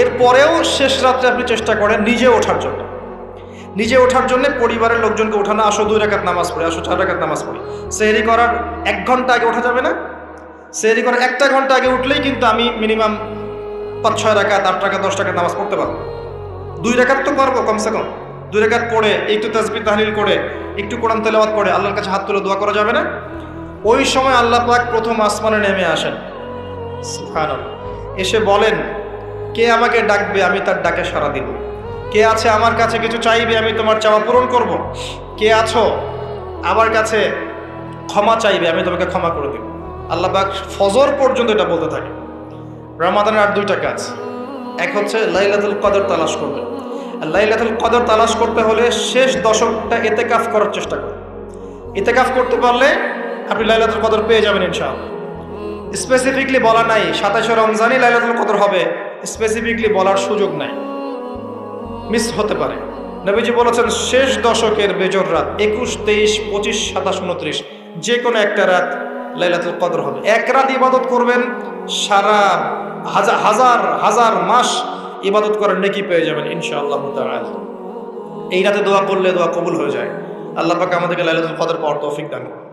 এরপরেও শেষ রাত্রে আপনি চেষ্টা করেন নিজে ওঠার জন্য, পরিবারের লোকজনকে ওঠানো। আসো 2 রাকাত নামাজ পড়ি, আসো 4 রাকাত নামাজ পড়ি। সেহরি করার 1 ঘন্টা আগে ওঠা যাবে না? সেহরি করার 1টা ঘন্টা আগে উঠলেই কিন্তু আমি মিনিমাম 5-6 রাকাত, 8 রাকাত, 10 রাকাত নামাজ পড়তে পারবো। 2 রাকাত তো পারবো কমসে কম। 2 রাকাত পড়ে একটু তাসবিহ তাহলিল করে, একটু কোরআন তেলাওয়াত করে আল্লাহর কাছে হাত তুলে দোয়া করা যাবে না? ওই সময় আল্লাহ পাক প্রথম আসমানে নেমে আসেন, সুবহানাল্লাহ। এসে বলেন, কে আমাকে ডাকবে, আমি তার ডাকে সাড়া দিব। কে আছে আমার কাছে কিছু চাইবে, আমি তোমার চাওয়া পূরণ করব। কে আছো আমার কাছে ক্ষমা চাইবে, আমি তোমাকে ক্ষমা করে দেব। আল্লাহ পাক ফজর পর্যন্ত এটা বলতে থাকে। রমাদানের আর 2টা কাজ। এক হচ্ছে লাইলাতুল কদর তালাশ করবে। আর লাইলাতুল কদর তালাশ করতে হলে শেষ দশকটা ইতিকাফ করার চেষ্টা করুন। ইতিকাফ করতে পারলে আপনি লাইলাতুল কদর পেয়ে যাবেন ইনশাআল্লাহ। স্পেসিফিকলি বলা নাই 27শে রমজানই লাইলাতুল কদর হবে, স্পেসিফিকলি বলার সুযোগ নাই, মিস হতে পারে। নবীজি বলেছেন শেষ দশকের বেজর রাত 21, 23, 25, 27, 29 যে কোনো একটা রাত লাইলাতুল কদর হবে। এক রাত ইবাদত করবেন, সারা হাজার মাস ইবাদত করার নেকি পেয়ে যাবেন ইনশাআল্লাহ তাআলা। এই রাতে দোয়া করলে দোয়া কবুল হয়ে যায়। আল্লাহ পাক আমাদেরকে লাইলাতুল কদর পাওয়ার তৌফিক দান করুন,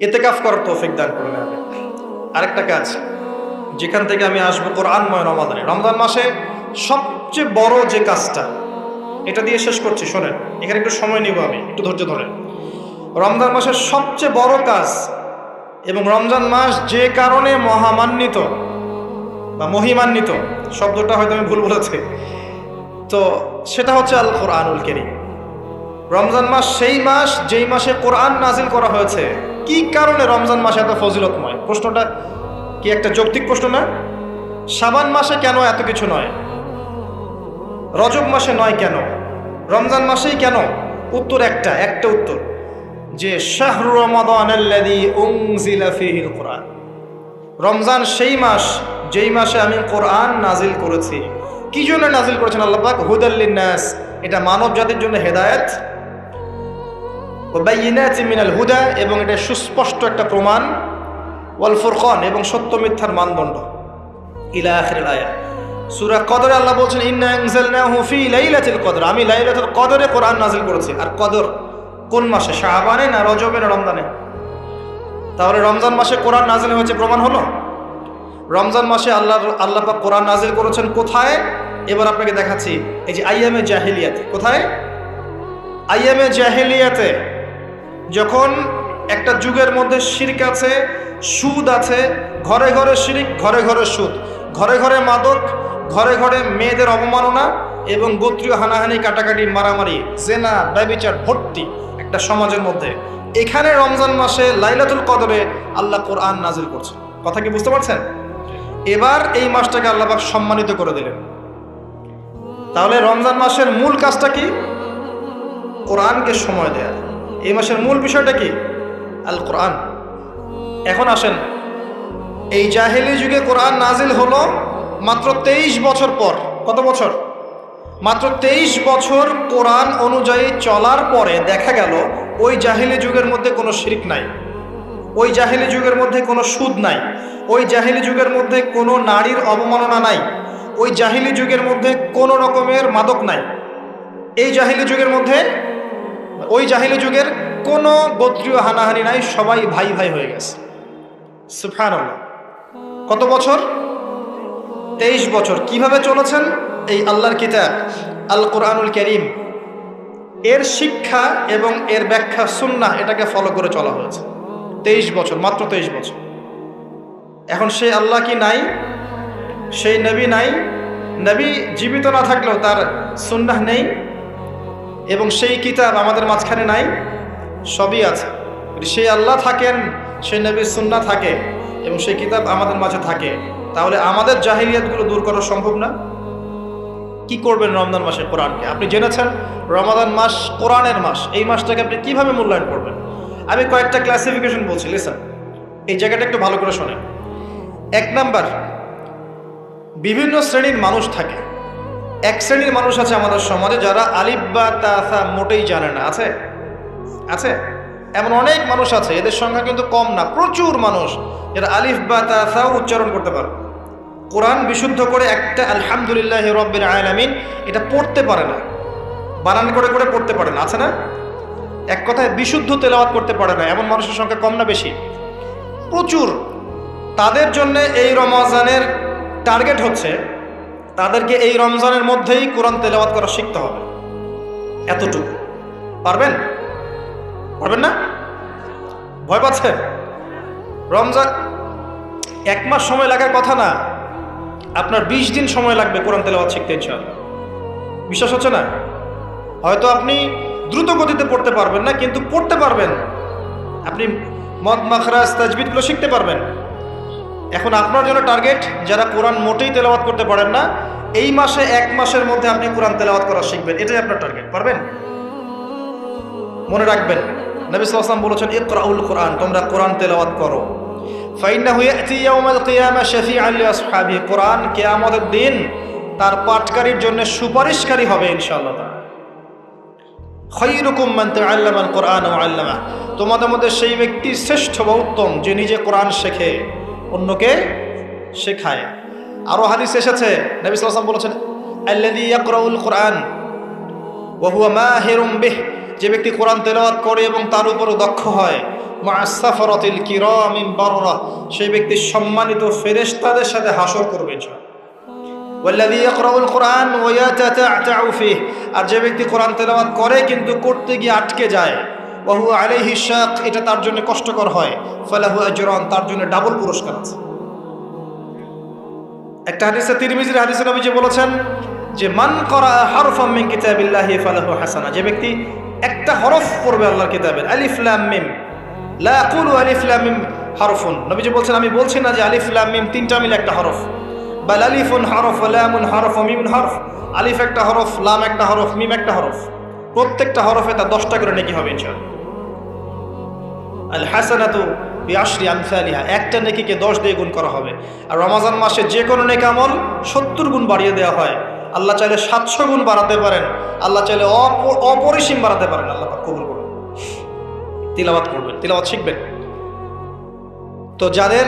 ইতিকাফ করার তৌফিক দান করুন। আরেকটা কাজ যেখান থেকে আমি আসবো, কোরআনময় রমাদানে, রমজান মাসে সবচেয়ে বড় যে কাজটা, এটা দিয়ে শেষ করছি, শোনেন। এখানে একটু সময় নিব, আমি একটু ধৈর্য ধরেন। রমজান মাসের সবচেয়ে বড় কাজ, এবং রমজান মাস যে কারণে মহামান্বিত বা মহিমান্বিত, শব্দটা হয়তো আমি ভুল বলেছি, তো সেটা হচ্ছে আল কোরআনুল কারীম। রমজান মাস সেই মাস যেই মাসে কোরআন নাজিল করা হয়েছে। কি কারণে রমজান মাসে এত ফজিলতময়? প্রশ্নটা কি একটা যৌক্তিক প্রশ্ন না? শাবান মাসে কেন এত কিছু নয়? রজব মাসে নয় কেন? রমজান মাসেই কেন? উত্তর একটা উত্তর, যে শাহরু রমাদানাল্লাযী উনজিলা ফীহিল কোরআন। রমজান সেই মাস যেই মাসে আমি কোরআন নাজিল করেছি। কি জন্য নাজিল করেছেন আল্লাহ পাক? হুদাল লিন্নাস, এটা মানব জাতির জন্য হেদায়েত, ওয়া বাইয়িনাতিন মিনাল হুদা, এবং এটা সুস্পষ্ট একটা প্রমাণ, ওয়াল ফুরকান, এবং সত্য মিথ্যার মানদণ্ড, ইলা আখিরিল আয়াত। সূরা কদরে আল্লাহ বলছেন ইন্না আনজালনাহু ফি লাইলাতুল কদর, আমি লাইলাতুল কদরে কোরআন নাজিল করেছি। আর কদর কোন মাসে? শাবানে না রজবে না রমজানে? তাহলে রমজান মাসে কোরআন নাজিল হয়েছে, প্রমাণ হলো। রমজান মাসে আল্লাহ পাক কোরআন নাজিল করেছেন কোথায়? এবার আপনাকে দেখাচ্ছি। এই যে আইয়ামে জাহিলিয়াতে। কোথায়? আইয়ামে জাহিলিয়াতে, যখন একটা যুগের মধ্যে শিরক আছে, সুদ আছে, ঘরে ঘরে শিরক, ঘরে ঘরে সুদ, ঘরে ঘরে মাদক, ঘরে ঘরে মেয়েদের অবমাননা, এবং গোত্রীয় হানাহানি, কাটাকাটি, মারামারি, জেনা, ব্যভিচার ভর্তি একটা সমাজের মধ্যে। এখানে রমজান মাসে লাইলাতুল কদরে আল্লাহ কোরআন নাজিল করছেন। কথা কি বুঝতে পারছেন? এবার এই মাসটাকে আল্লাহ পাক সম্মানিত করে দিলেন। তাহলে রমজান মাসের মূল কাজটা কি? কোরআনকে সময় দেয়া। এই মাসের মূল বিষয়টা কি? আল কোরআন। এখন আসেন, এই জাহেলি যুগে কোরআন নাজিল হলো মাত্র 23 বছর পর। কত বছর? মাত্র 23 বছর কোরআন অনুযায়ী চলার পরে দেখা গেল ওই জাহেলি যুগের মধ্যে কোনো শিরক নাই, ওই জাহেলি যুগের মধ্যে কোনো সুদ নাই, ওই জাহেলি যুগের মধ্যে কোনো নারীর অবমাননা নাই, ওই জাহেলি যুগের মধ্যে কোনো রকমের মাদক নাই, এই জাহেলি যুগের মধ্যে, ওই জাহেলি যুগের কোনো গোত্রীয় হানাহানি নাই, সবাই ভাই ভাই হয়ে গেছে। সুবহানাল্লাহ। কত বছর? 23 বছর। কিভাবে চলেছেন? এই আল্লাহর কিতাব আল কোরআনুল কারীম, এর শিক্ষা এবং এর ব্যাখ্যা সুন্নাহ, এটাকে ফলো করে চলা হয়েছে 23 বছর, মাত্র 23 বছর। এখন সেই আল্লাহ কি নাই? সেই নবী নাই? নবী জীবিত না থাকলেও তার সুন্নাহ নেই এবং সেই কিতাব আমাদের মাঝখানে নাই? সবই আছে। সেই আল্লাহ থাকেন, সেই নবীর সুন্নাহ থাকে এবং সেই কিতাব আমাদের মাঝে থাকে, তাহলে আমাদের জাহিলিয়াতগুলো দূর করা সম্ভব না? কি করবেন রমজান মাসে কোরআনকে? আপনি জেনেছেন রমাদান মাস কোরআনের মাস, এই মাসটাকে আপনি কিভাবে মূল্যায়ন করবেন? আমি কয়েকটা ক্লাসিফিকেশন বলছি, লিসেন, এই জায়গাটা একটু ভালো করে শোনেন। 1 নাম্বার, বিভিন্ন শ্রেণীর মানুষ থাকে। এক শ্রেণীর মানুষ আছে আমাদের সমাজে যারা আলিফ বা তা মোটেই জানে না। আছে? আছে? এমন অনেক মানুষ আছে, এদের সংখ্যা কিন্তু কম না, প্রচুর মানুষ যারা আলিফ বা তা উচ্চারণ করতে পারে, কোরআন বিশুদ্ধ করে একটা আলহামদুলিল্লাহি রাব্বিল আলামিন এটা পড়তে পারে না, বানান করে করে পড়তে পারে না। আছে না? এক কথায় বিশুদ্ধ তেলাওয়াত করতে পারে না, এমন মানুষের সংখ্যা কম না বেশি? প্রচুর। তাদের জন্য এই রমজানের টার্গেট হচ্ছে তাদেরকে এই রমজানের মধ্যেই কোরআন তেলাওয়াত করা শিখতে হবে। এতটুকু পারবেন? পারবেন না? ভয় পাচ্ছেন? রমজান 1 মাস সময় লাগার কথা না, আপনার 20 দিন সময় লাগবে কোরআন তেলাওয়াত শিখতে ইনশাআল্লাহ। বিশ্বাস হচ্ছে না? হয়তো আপনি দ্রুত গতিতে পড়তে পারবেন না, কিন্তু পড়তে পারবেন। আপনি মদ মাখরাজ তাজবিদগুলো শিখতে পারবেন। এখন আপনার জন্য টার্গেট যারা কোরআন মোটেই তেলাওয়াত করতে পারেন না, এই মাসে 1 মাসের মধ্যে আপনি কোরআন তেলাওয়াত করা শিখবেন, এটাই আপনার টার্গেট। পারবেন? মনে রাখবেন, নবী সাল্লাল্লাহু আলাইহি ওয়াসাল্লাম বলেছেন ইকরাউল কোরআন, তোমরা কোরআন তেলাওয়াত করো। ফাইন্নাহু ইয়াতি ইয়াউমাল কিয়ামা শাফিআন লিআসহাবিহি, কোরআন কিয়ামতের দিন তার পাঠকারীর জন্য সুপারিশকারী হবে ইনশাআল্লাহ। খায়রুকুম মান তাআল্লামাল কোরআন ওয়া আল্লামা, তোমাদের মধ্যে সেই ব্যক্তি শ্রেষ্ঠ বা উত্তম যে নিজে কোরআন শেখে, অন্যকে শেখায়। আরো হাদিস এসেছে, নবী সাল্লাল্লাহু আলাইহি ওয়াসাল্লাম বলেছেন আল্লাযী ইয়াকরাউল কোরআন ওয়া হুয়া মাহিরুম বিহি, যে ব্যক্তি কোরআন তেলাওয়াত করে এবং তার উপরও দক্ষ হয়, মা'আস সাফারাতিল কিরামিল বাররা, সেই ব্যক্তি সম্মানিত ফেরেশতাদের সাথে হাসর করবে ইনশাআল্লাহ। ওয়াল্লাযী ইয়াকরাউল কোরআন ওয়া ইয়াতাতা'তাউ ফিহি, আর যে ব্যক্তি কোরআন তেলাওয়াত করে কিন্তু করতে গিয়ে আটকে যায়, ওয়া হুয়া আলাইহি শাক, এটা তার জন্য কষ্টকর হয়, ফালাহু আজরান, তার জন্য ডাবল পুরস্কার আছে। একটা হাদিসে, তিরমিজির হাদিসে নবীজি বলেছেন যে মান ক্বারা হারফাম মিন কিতাবিল্লাহি ফালাহু হাসানা, যে ব্যক্তি একটা হরফ পড়বে আল্লাহর কিতাবের, আলিফ লাম মিম, লা আকুলু আলিফ লাম মিম হারফুন, নবীজি বলছেন আমি বলছি না যে আলিফ লাম মিম তিনটা মিলে একটা হরফ, বাল আলিফুন হরফ ওয়া লামুন হরফ ওয়া মিমুন হরফ, আলিফ একটা হরফ, লাম একটা হরফ, মিম একটা হরফ, প্রত্যেকটা হরফে তার 10টা করে নেকি হবে ইনশাআল্লাহ। আল হাসানাতু বিআশরি আমসালিহা, একটা নেকিকে 10 দিয়ে গুণ করা হবে। আর রমজান মাসে যে কোনো নেক আমল 70 গুণ বাড়িয়ে দেওয়া হয়। আল্লাহ চাইলে 700 গুণ বাড়াতে পারেন, আল্লাহ চাইলে অপরিসীম বাড়াতে পারেন। আল্লাহ পাক কবুল করুন। তিলাওয়াত করবেন, তিলাওয়াত শিখবেন। তো যাদের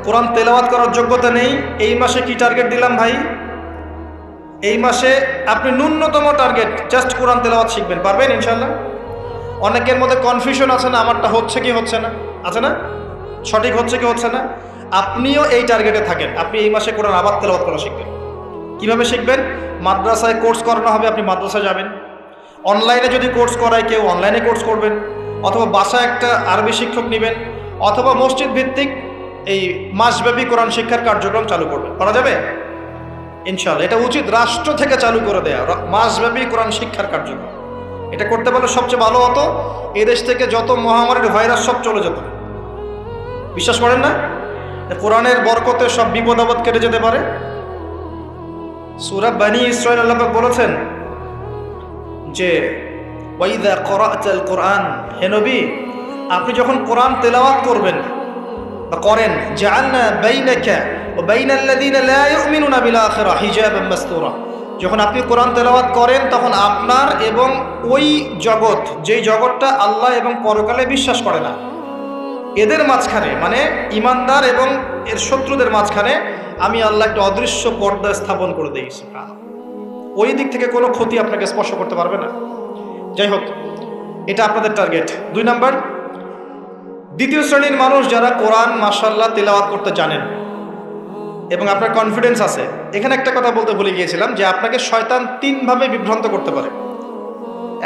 কোরআন তেলাওয়াত করার যোগ্যতা নেই, এই মাসে কি টার্গেট দিলাম ভাই? এই মাসে আপনি ন্যূনতম টার্গেট জাস্ট কোরআন তেলাওয়াত শিখবেন। পারবেন ইনশাআল্লাহ? অনেকের মধ্যে কনফিউশন আছে না, আমারটা হচ্ছে কি হচ্ছে না, আছে না, সঠিক হচ্ছে কি হচ্ছে না। আপনিও এই টার্গেটে থাকেন, আপনি এই মাসে কোরআন আবার তেলাওয়াত করা শিখবেন। কিভাবে শিখবেন? মাদ্রাসায় কোর্স করানো হবে, আপনি মাদ্রাসায় যাবেন। অনলাইনে যদি কোর্স করায় কেউ, অনলাইনে কোর্স করবেন, অথবা বাসায় একটা আরবি শিক্ষক নেবেন, অথবা মসজিদ ভিত্তিক এই মাসব্যাপী কোরআন শিক্ষার কার্যক্রম চালু করবেন। করা যাবে ইনশাআল্লাহ। এটা উচিত রাষ্ট্র থেকে চালু করে দেয়া মাসব্যাপী কোরআন শিক্ষার কার্যক্রম। এটা করতে পারলে সবচেয়ে ভালো হতো, এদেশ থেকে যত মহামারীর ভাইরাস সব চলে যেত। বিশ্বাস করেন না? কোরআনের বরকতে সব বিপদ আপদ কেটে যেতে পারে। সূরা বনী ইসরাঈল আল্লাহ পাক বলেছেন যে ওয়াইদা ক্বরা'তাল কুরআন, হে নবী আপনি যখন কোরআন তেলাওয়াত করবেন বা করেন, জাআলনা বাইনাকা ওয়া বাইনাল্লাযীনা লা ইউমিনুনা বিল আখিরাহ হিজাবান মাসতুরা, যখন আপনি কোরআন তেলাওয়াত করেন তখন আপনার এবং ওই জগৎ, যেই জগৎটা আল্লাহ এবং পরকালে বিশ্বাস করে না, এদের মাঝখানে মানে ইমানদার এবং এর শত্রুদের মাঝখানে আমি আল্লাহ একটা অদৃশ্য পর্দা স্থাপন করে দিয়েছি। ওই দিক থেকে কোনো ক্ষতি আপনাকে স্পর্শ করতে পারবে না। যাই হোক, এটা আপনাদের টার্গেট। 2 নাম্বার, দ্বিতীয় শ্রেণীর মানুষ যারা কোরআন মাশাআল্লাহ তেলাওয়াত করতে জানেন এবং আপনার কনফিডেন্স আছে। এখানে একটা কথা বলতে ভুলে গিয়েছিলাম যে আপনাকে শয়তান 3 ভাবে বিভ্রান্ত করতে পারে।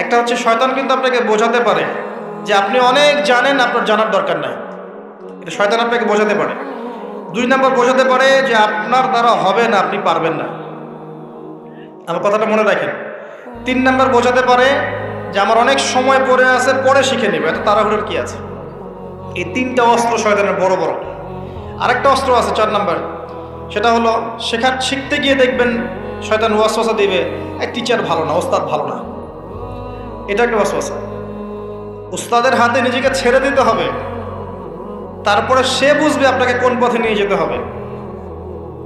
একটা হচ্ছে শয়তান কিন্তু আপনাকে বোঝাতে পারে যে আপনি অনেক জানেন, আপনার জানার দরকার নাই। এটা শয়তান আপনাকে বোঝাতে পারে। 2 নাম্বার, বোঝাতে পারে যে আপনার দ্বারা হবে না, আপনি পারবেন না। আমার কথাটা মনে রাখেন। 3 নাম্বার, বোঝাতে পারে যে আমার অনেক সময় পড়ে আছে, পরে শিখে নেবে, এত তাড়াহুড়োর কি আছে। এই 3টা অস্ত্র শয়তানের বড় বড়। আরেকটা অস্ত্র আছে 4 নাম্বার, সেটা হলো শিখতে গিয়ে দেখবেন শয়তান ওয়াসওয়াসা দিবে, এই টিচার ভালো না, ওস্তাদ ভালো না। এটা একটা ওয়াসওয়াসা। উস্তাদের হাতে নিজেকে ছেড়ে দিতে হবে, তারপরে সে বুঝবে আপনাকে কোন পথে নিয়ে যেতে হবে।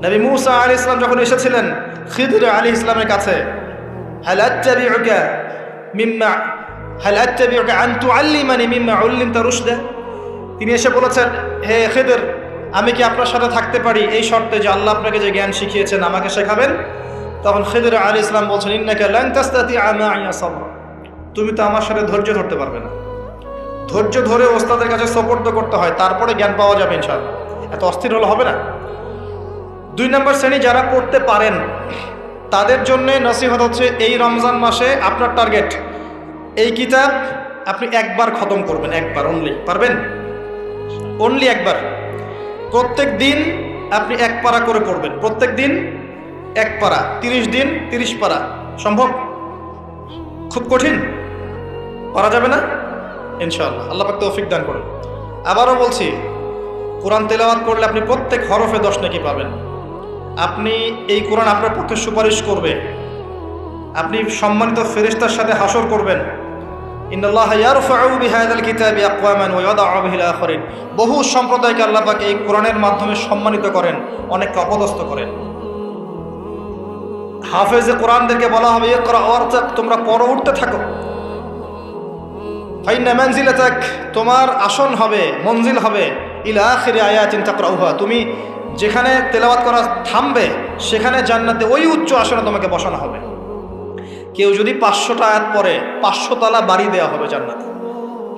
নবী মূসা আলাইহিস সালাম যখন এসেছিলেন খিদর আলাইহিস সালামের কাছে, হাল আত্তাবিউকা আন তুআল্লিমানি মিম্মা উল্লিমতা রুশদা, তিনি এসে বলেছেন, হে খিদর আমি কি আপনার সাথে থাকতে পারি এই শর্তে যে আল্লাহ আপনাকে যে জ্ঞান শিখিয়েছেন আমাকে শেখাবেন? তখন খিদর আলাইহিস সালাম বলছেন, ইন্নাকা লান তাসতাতিআ মা'ইয়া সাবরা, তুমি তো আমার সাথে ধৈর্য ধরতে পারবে না। ধৈর্য ধরে ওস্তাদের কাছে সুপর্দ করতে হয়, তারপরে জ্ঞান পাওয়া যাবে ইনশাআল্লাহ। এত অস্থির হলে হবে না। 2 নম্বর শ্রেণী যারা করতে পারেন তাদের জন্য নসিহত হচ্ছে, এই রমজান মাসে আপনার টার্গেট এই কিতাব আপনি একবার খতম করবেন, একবার অনলি। পারবেন? অনলি একবার। প্রত্যেক দিন আপনি 1 পারা করে পড়বেন, প্রত্যেক দিন 1 পারা, 30 দিন 30 পারা। সম্ভব? খুব কঠিন? করা যাবে না? ইনশাআল্লাহ আল্লাহ পাক তৌফিক দান করুন। আবারও বলছি, কোরআন তেলাওয়াত করলে আপনি প্রত্যেক হরফে 10 নেকি পাবেন। আপনি এই কোরআন আপনার পক্ষে সুপারিশ করবে, আপনি সম্মানিত ফেরেশতার সাথে হাসর করবেন। ইন্নাল্লাহা ইয়ারফাউ বিহাযাল কিতাবি আকওয়ামান ওয়া ইয়াদাউ বিহিল আখারিন, বহু সম্প্রদায়কে আল্লাহ পাক এই কোরআনের মাধ্যমে সম্মানিত করেন, অনেককে অপদস্থ করেন। হাফেজে কোরআনদেরকে বলা হবে, ইকরা ওয়ারতাক, তোমরা পড়ো, উঠতে থাকো। ফাইন্না মানজিলাতাক, তোমার আসন হবে, মঞ্জিল হবে, ইলা আখিরি আয়াতিন তাকরাউহা, তুমি যেখানে তেলাওয়াত করা থামবে সেখানে জান্নাতে ওই উচ্চ আসনে তোমাকে বসানো হবে। কেউ যদি 500টা আয়াত পড়ে 500 তলা বাড়ি দেওয়া হবে জান্নাতে।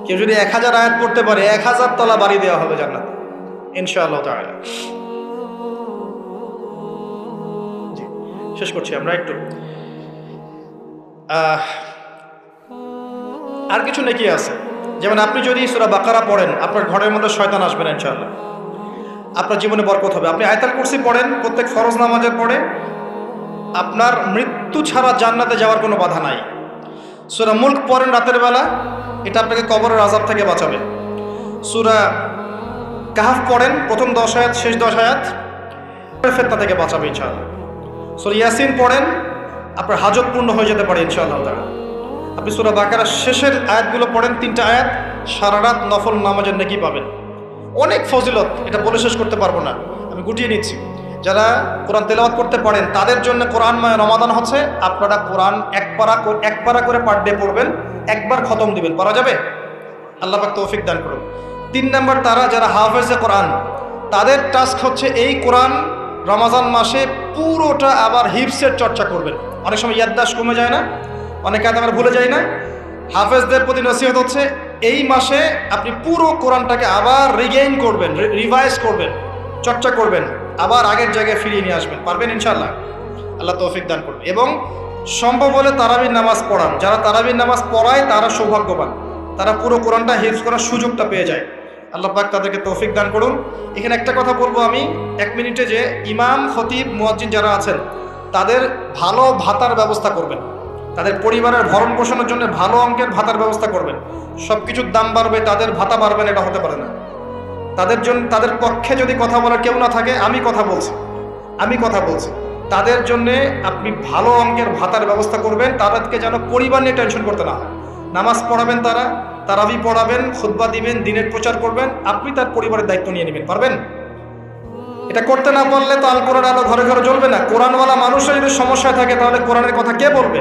কেউ যদি 1000 আয়াত পড়তে পারে 1000 তলা বাড়ি দেওয়া হবে জান্নাতে ইনশাআল্লাহ তাআলা। শেষ করছি আমরা একটু। আর কিছু নেকি আছে, যেমন আপনি যদি সূরা বাকারা পড়েন আপনার ঘরের মধ্যে শয়তান আসবে না ইনশাআল্লাহ, আপনার জীবনে বরকত হবে। আপনি আয়াতুল কুরসি পড়েন প্রত্যেক ফরজ নামাজের পরে, আপনার মৃত্যু ছাড়া জান্নাতে যাওয়ার কোনো বাধা নাই। সূরা মুলক পড়েন রাতের বেলা, এটা আপনাকে কবরের আযাব থেকে বাঁচাবে। সূরা কাহফ পড়েন প্রথম 10 আয়াত শেষ 10 আয়াত, ফিতনা থেকে বাঁচাবে ইনশাআল্লাহ। সূরা ইয়াসিন পড়েন, আপনার হাজত পূর্ণ হয়ে যেতে পারে ইনশাআল্লাহ তাআলা। আপনি সূরা বাকারার শেষের আয়াতগুলো পড়েন 3টা আয়াত, সারা রাত নফল নামাজের নেকি পাবেন। অনেক ফজিলত, এটা বলে শেষ করতে পারবো না, আমি গুটিয়ে নিচ্ছি। যারা কোরআন তেলাওয়াত করতে পারেন তাদের জন্য কোরআনময় রমাদান হচ্ছে, আপনারা কোরআন 1 পারা করে পার ডে পড়বেন, একবার খতম দিবেন। পারা যাবে? আল্লাহ পাক তৌফিক দান করুন। 3 নম্বর, তারা যারা হাফেজে কোরআন তাদের টাস্ক হচ্ছে এই কোরআন রমাজান মাসে পুরোটা আবার হিফসের চর্চা করবেন। অনেক সময় ইয়াদদাশ কমে যায় না, অনেকে আমরা ভুলে যাই না। হাফেজদের প্রতি নসিহত হচ্ছে এই মাসে আপনি পুরো কোরআনটাকে আবার রিগেইন করবেন, রিভাইজ করবেন, চর্চা করবেন, আবার আগের জায়গায় ফিরিয়ে নিয়ে আসবেন। পারবেন ইনশাআল্লাহ? আল্লাহ তৌফিক দান করুন। এবং সম্ভব হলে তারাবির নামাজ পড়ান। যারা তারাবির নামাজ পড়ায় তারা সৌভাগ্যবান, তারা পুরো কোরআনটা হিফজ করার সুযোগটা পেয়ে যায়। আল্লাহ পাক তাদেরকে তৌফিক দান করুন। এখানে একটা কথা বলবো আমি 1 মিনিটে, যে ইমাম খতিব মুয়াজ্জিন যারা আছেন তাদের ভালো ভাতার ব্যবস্থা করবেন। তাদের পরিবারের ভরণ পোষণের জন্য ভালো অঙ্কের ভাতার ব্যবস্থা করবেন। সব কিছুর দাম বাড়বে, তাদের ভাতা বাড়বে না, এটা হতে পারে না। তাদের পক্ষে যদি কথা বলার কেউ না থাকে, আমি কথা বলছি তাদের জন্যে আপনি ভালো অঙ্কের ভাতার ব্যবস্থা করবেন। তাদেরকে যেন পরিবার নিয়ে টেনশন করতে না হয়। নামাজ পড়াবেন, তারাবি পড়াবেন, খুতবা দিবেন, দিনের প্রচার করবেন, আপনি তার পরিবারের দায়িত্ব নিয়ে নেবেন। পারবেন? এটা করতে না পারলে তো আল কোরআন আলো ঘরে ঘরে জ্বলবে না। কোরআনওয়ালা মানুষের যদি সমস্যায় থাকে, তাহলে কোরআনের কথা কে বলবে?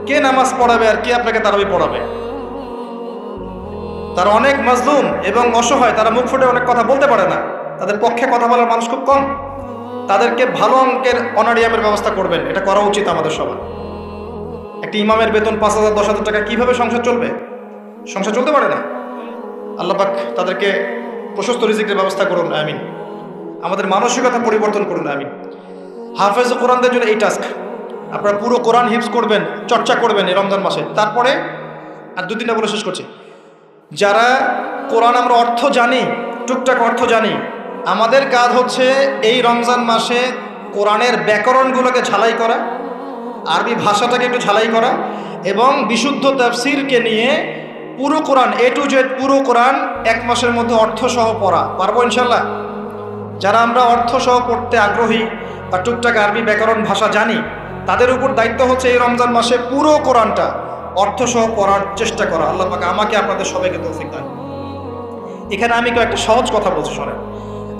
কে নামাজ পড়াবে আর কে আপনাকে তারাবি পড়াবে? তারা অনেক মাজলুম এবং অসহায়, তারা মুখ ফুটে অনেক কথা বলতে পারে না, তাদের পক্ষে কথা বলার মানুষ খুব কম। তাদেরকে ভালো অঙ্কের অনারিয়ামের ব্যবস্থা করবেন, এটা করা উচিত আমাদের সবার। একটি ইমামের বেতন 5,000 10,000 টাকা, কিভাবে সংসার চলবে? সংসার চলতে পারে না। আল্লাহ পাক তাদেরকে প্রশস্ত রিজিকের ব্যবস্থা করুন, আমিন। আমাদের মানসিকতা পরিবর্তন করুন, আমিন। হাফেজ কোরআনদের জন্য এই টাস্ক, আপনারা পুরো কোরআন হিফজ করবেন, চর্চা করবেন এই রমজান মাসে। তারপরে আর 2-3টা বলে শেষ করছি। যারা কোরআন আমরা অর্থ জানি, টুকটাক অর্থ জানি, আমাদের কাজ হচ্ছে এই রমজান মাসে কোরআনের ব্যাকরণগুলোকে ঝালাই করা, আরবি ভাষাটাকে একটু ঝালাই করা, এবং বিশুদ্ধ তাফসীরকে নিয়ে পুরো কোরআন A to Z পুরো কোরআন 1 মাসের মধ্যে অর্থসহ পড়া। পারবো ইনশাল্লাহ? যারা আমরা অর্থসহ পড়তে আগ্রহী বা টুকটাক আরবি ব্যাকরণ ভাষা জানি, তাদের উপর দায়িত্ব হচ্ছে এই রমজান মাসে পুরো কোরআনটা অর্থসহ পড়ার চেষ্টা করা। আল্লাহ পাক আমাকে আপনাদের সবাইকে তৌফিক দান। এখানে আমি একটা সহজ কথা বলছি, শোনেন।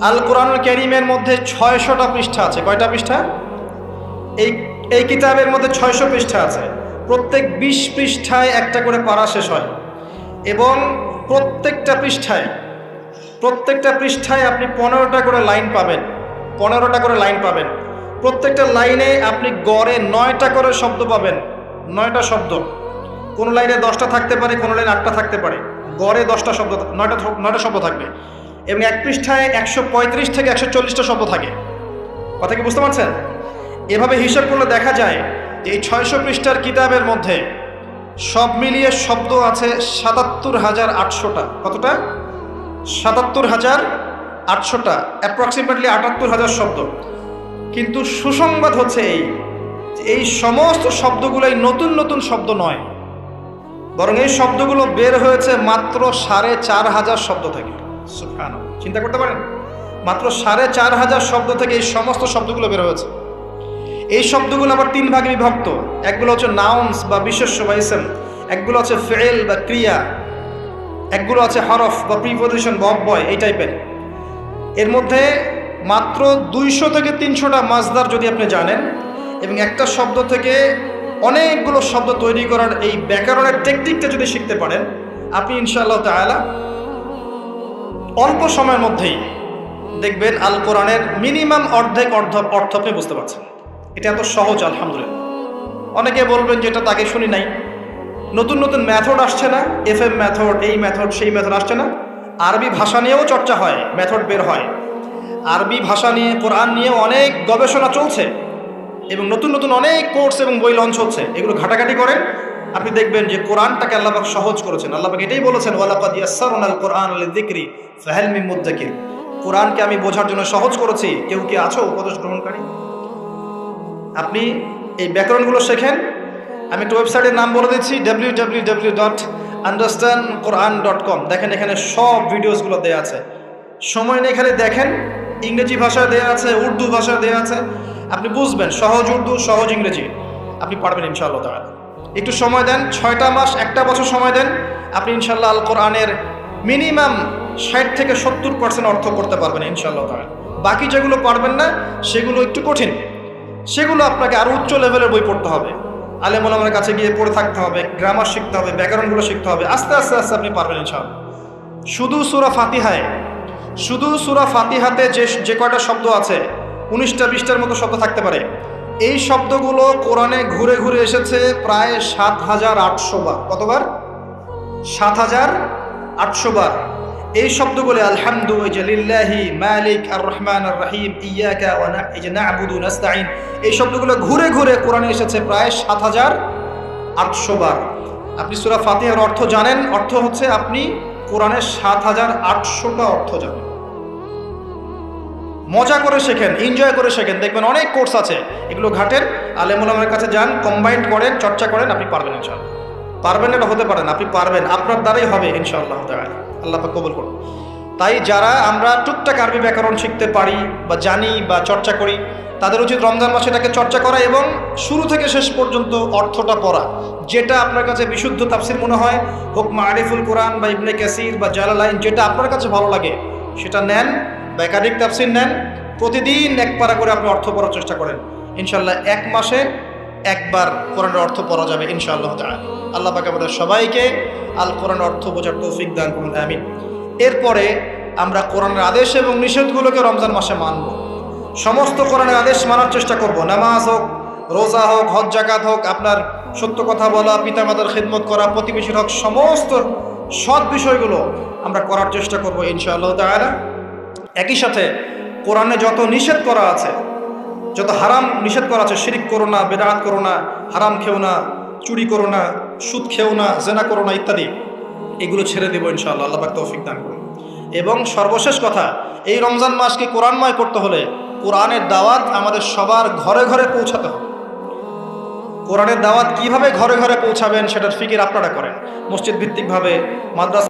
আল কোরআনুল কারীমের মধ্যে 600টা পৃষ্ঠা আছে। কয়টা পৃষ্ঠা? এই কিতাবের মধ্যে 600 পৃষ্ঠা আছে। প্রত্যেক 20 পৃষ্ঠায় একটা করে পারা শেষ হয়, এবং প্রত্যেকটা পৃষ্ঠায় আপনি 15টা করে লাইন পাবেন। 15টা করে লাইন পাবেন। প্রত্যেকটা লাইনে আপনি গড়ে 9টা করে শব্দ পাবেন। 9টা শব্দ। কোন লাইনে 10টা থাকতে পারে, কোন লাইনে 8টা থাকতে পারে। গড়ে 10টা শব্দ, 9টা শব্দ থাকবে। এবং এক পৃষ্ঠায় 135 থেকে 140টা শব্দ থাকে। কথা কি বুঝতে পারছেন? এভাবে হিসাব করলে দেখা যায় যে এই 600 পৃষ্ঠার কিতাবের মধ্যে সব মিলিয়ে শব্দ আছে 77,800টা। কতটা? 77,800টা, অ্যাপ্রক্সিমেটলি 78,000 শব্দ। কিন্তু সুসংবাদ হচ্ছে এই সমস্ত শব্দগুলোই নতুন নতুন শব্দ নয়, বরং এই শব্দগুলো বের হয়েছে মাত্র 4,500 শব্দ থেকে। সুবহানাল্লাহ, চিন্তা করতে পারেন? মাত্র 4,500 শব্দ থেকে এই সমস্ত শব্দগুলো বের হয়েছে। এই শব্দগুলো আবার 3 ভাগে বিভক্ত। একগুলো হচ্ছে নাউন্স বা বিশেষ্য বা ইসম, একগুলো হচ্ছে ফেল বা ক্রিয়া, একগুলো আছে হরফ বা প্রিপোজিশন বা অব্যয়, এই টাইপের। এর মধ্যে মাত্র 200 থেকে 300টা মাজদার যদি আপনি জানেন, এবং একটা শব্দ থেকে অনেকগুলো শব্দ তৈরি করার এই ব্যাকরণের টেকনিকটা যদি শিখতে পারেন, আপনি ইনশাআল্লাহ তাআলা অল্প সময়ের মধ্যেই দেখবেন আল কোরআনের মিনিমাম অর্ধেক অর্থ আপনি বুঝতে পারছেন। এটা এত সহজ, আলহামদুলিল্লাহ। অনেকে বলবেন যে এটা তাকে শুনি নাই। নতুন নতুন মেথড আসছে না? FM মেথড, এই মেথড, সেই মেথড আসছে না? আরবি ভাষা নিয়েও চর্চা হয়, মেথড বের হয়। আরবি ভাষা নিয়ে, কোরআন নিয়ে অনেক গবেষণা চলছে, এবং নতুন নতুন অনেক কোর্স এবং বই লঞ্চ হচ্ছে। এগুলো ঘাটাঘাটি করেন, আপনি দেখবেন যে কোরআনটাকে আল্লাহ পাক সহজ করেছেন। আল্লাহ পাক এটাই বলেছেন, ওয়ালাকাদ ইয়াসসারনাল কোরআন লিযিকরি ফাহাল মিন মুদ্দাকির। কোরআনকে আমি বোঝার জন্য সহজ করেছি, কেউ কি আছো উপদেশ গ্রহণকারী? আপনি এই ব্যাকরণগুলো শেখেন। আমি একটা ওয়েবসাইটের নাম বলে দিচ্ছি, www.understandquran.com। দেখেন, এখানে সব ভিডিওসগুলো দেওয়া আছে। সময় নেই, এখানে দেখেন। ইংরেজি ভাষায় দেওয়া আছে, উর্দু ভাষায় দেওয়া আছে। আপনি বুঝবেন, সহজ উর্দু, সহজ ইংরেজি, আপনি পারবেন ইনশাআল্লাহ তাআলা। একটু সময় দেন, 6টা মাস, 1টা বছর সময় দেন, আপনি ইনশাআল্লাহ আল কোরআনের মিনিমাম 60 থেকে 70% অর্থ করতে পারবেন ইনশাআল্লাহ তাআলা। বাকি যেগুলো পারবেন না, সেগুলো একটু কঠিন, সেগুলো আপনাকে আরো উচ্চ লেভেলের বই পড়তে হবে, আলেম ওলামার কাছে গিয়ে পড়ে থাকতে হবে, গ্রামার শিখতে হবে, ব্যাকরণগুলো শিখতে হবে। আস্তে আস্তে আস্তে আপনি পারবেন ইনশাআল্লাহ। শুধু সূরা ফাতিহাতে যে কয়টা শব্দ আছে, 19টা 20টার মতো শব্দ থাকতে পারে। এই শব্দগুলো কোরআনে ঘুরে ঘুরে এসেছে প্রায় 7,800 বার। কতবার? 7,800 বার। এই শব্দগুলো আলহামদু, লিল্লাহি, মালিক, আর রহমান আর রহিম, ইয়াকা ওয়া না'বুদু নাস্তাইন, এই শব্দগুলো ঘুরে ঘুরে কোরআনে এসেছে প্রায় 7,800 বার। আপনি সূরা ফাতিহার অর্থ জানেন, অর্থ হচ্ছে আপনি কোরআনের 7,800টা অর্থ জানেন। মজা করে শেখেন, এনজয় করে শেখেন। দেখবেন অনেক কোর্স আছে, এগুলো ঘাটেন, আলেম ওলামার কাছে যান, কম্বাইন্ড করেন, চর্চা করেন, আপনি পারবেন ইনশাআল্লাহ। পারবেন এটা হতে পারেন, আপনি পারবেন, আপনার দ্বারাই হবে ইনশাআল্লাহ তাআলা। আল্লাহ পাক কবুল করুন। তাই যারা আমরা টুকটাক আরবি ব্যাকরণ শিখতে পারি বা জানি বা চর্চা করি, তাদের উচিত রমজান মাসে এটাকে চর্চা করা এবং শুরু থেকে শেষ পর্যন্ত অর্থটা পড়া। যেটা আপনার কাছে বিশুদ্ধ তাফসির মনে হয়, হোক মারিফুল কোরআন বা ইবনে কাসির বা জালালাইন, যেটা আপনার কাছে ভালো লাগে সেটা নেন, বা একাধিক তাফসির নেন, প্রতিদিন এক পারা করে আপনি অর্থ পড়ার চেষ্টা করেন। ইনশাআল্লাহ এক মাসে একবার কোরআনের অর্থ পড়া যাবে ইনশাআল্লাহ তাআলা। আল্লাহ পাক আমাদের সবাইকে আল কোরআনের অর্থ বোঝার তৌফিক দান করুন, আমিন। এরপরে আমরা কোরআনের আদেশ এবং নিষেধগুলোকে রমজান মাসে মানব। সমস্ত কোরআনের আদেশ মানার চেষ্টা করব। নামাজ হোক, রোজা হোক, হজ জাকাত হোক, আপনার সত্য কথা বলা, পিতামাতার খিদমত করা, প্রতিবেশীর হক, সমস্ত সৎ বিষয়গুলো আমরা করার চেষ্টা করব ইনশাআল্লাহ তাআলা। একই সাথে কোরআনে যত নিষেধ করা আছে, যত হারাম নিষেধ করা আছে, শিরিক করো না, বেদাত করো না, হারাম খেও না, চুরি করো না, সুদ খেও না, জেনা করো না ইত্যাদি, এগুলো ছেড়ে দেবো ইনশাআল্লাহ। আল্লাহ পাক তৌফিক দান করুন। এবং সর্বশেষ কথা, এই রমজান মাসকে কোরআনময় করতে হলে কোরআনের দাওয়াত আমাদের সবার ঘরে ঘরে পৌঁছাতে হবে। কোরআনের দাওয়াত কিভাবে ঘরে ঘরে পৌঁছাবেন সেটার ফিকির আপনারা করেন। মসজিদ ভিত্তিকভাবে, মাদ্রাসা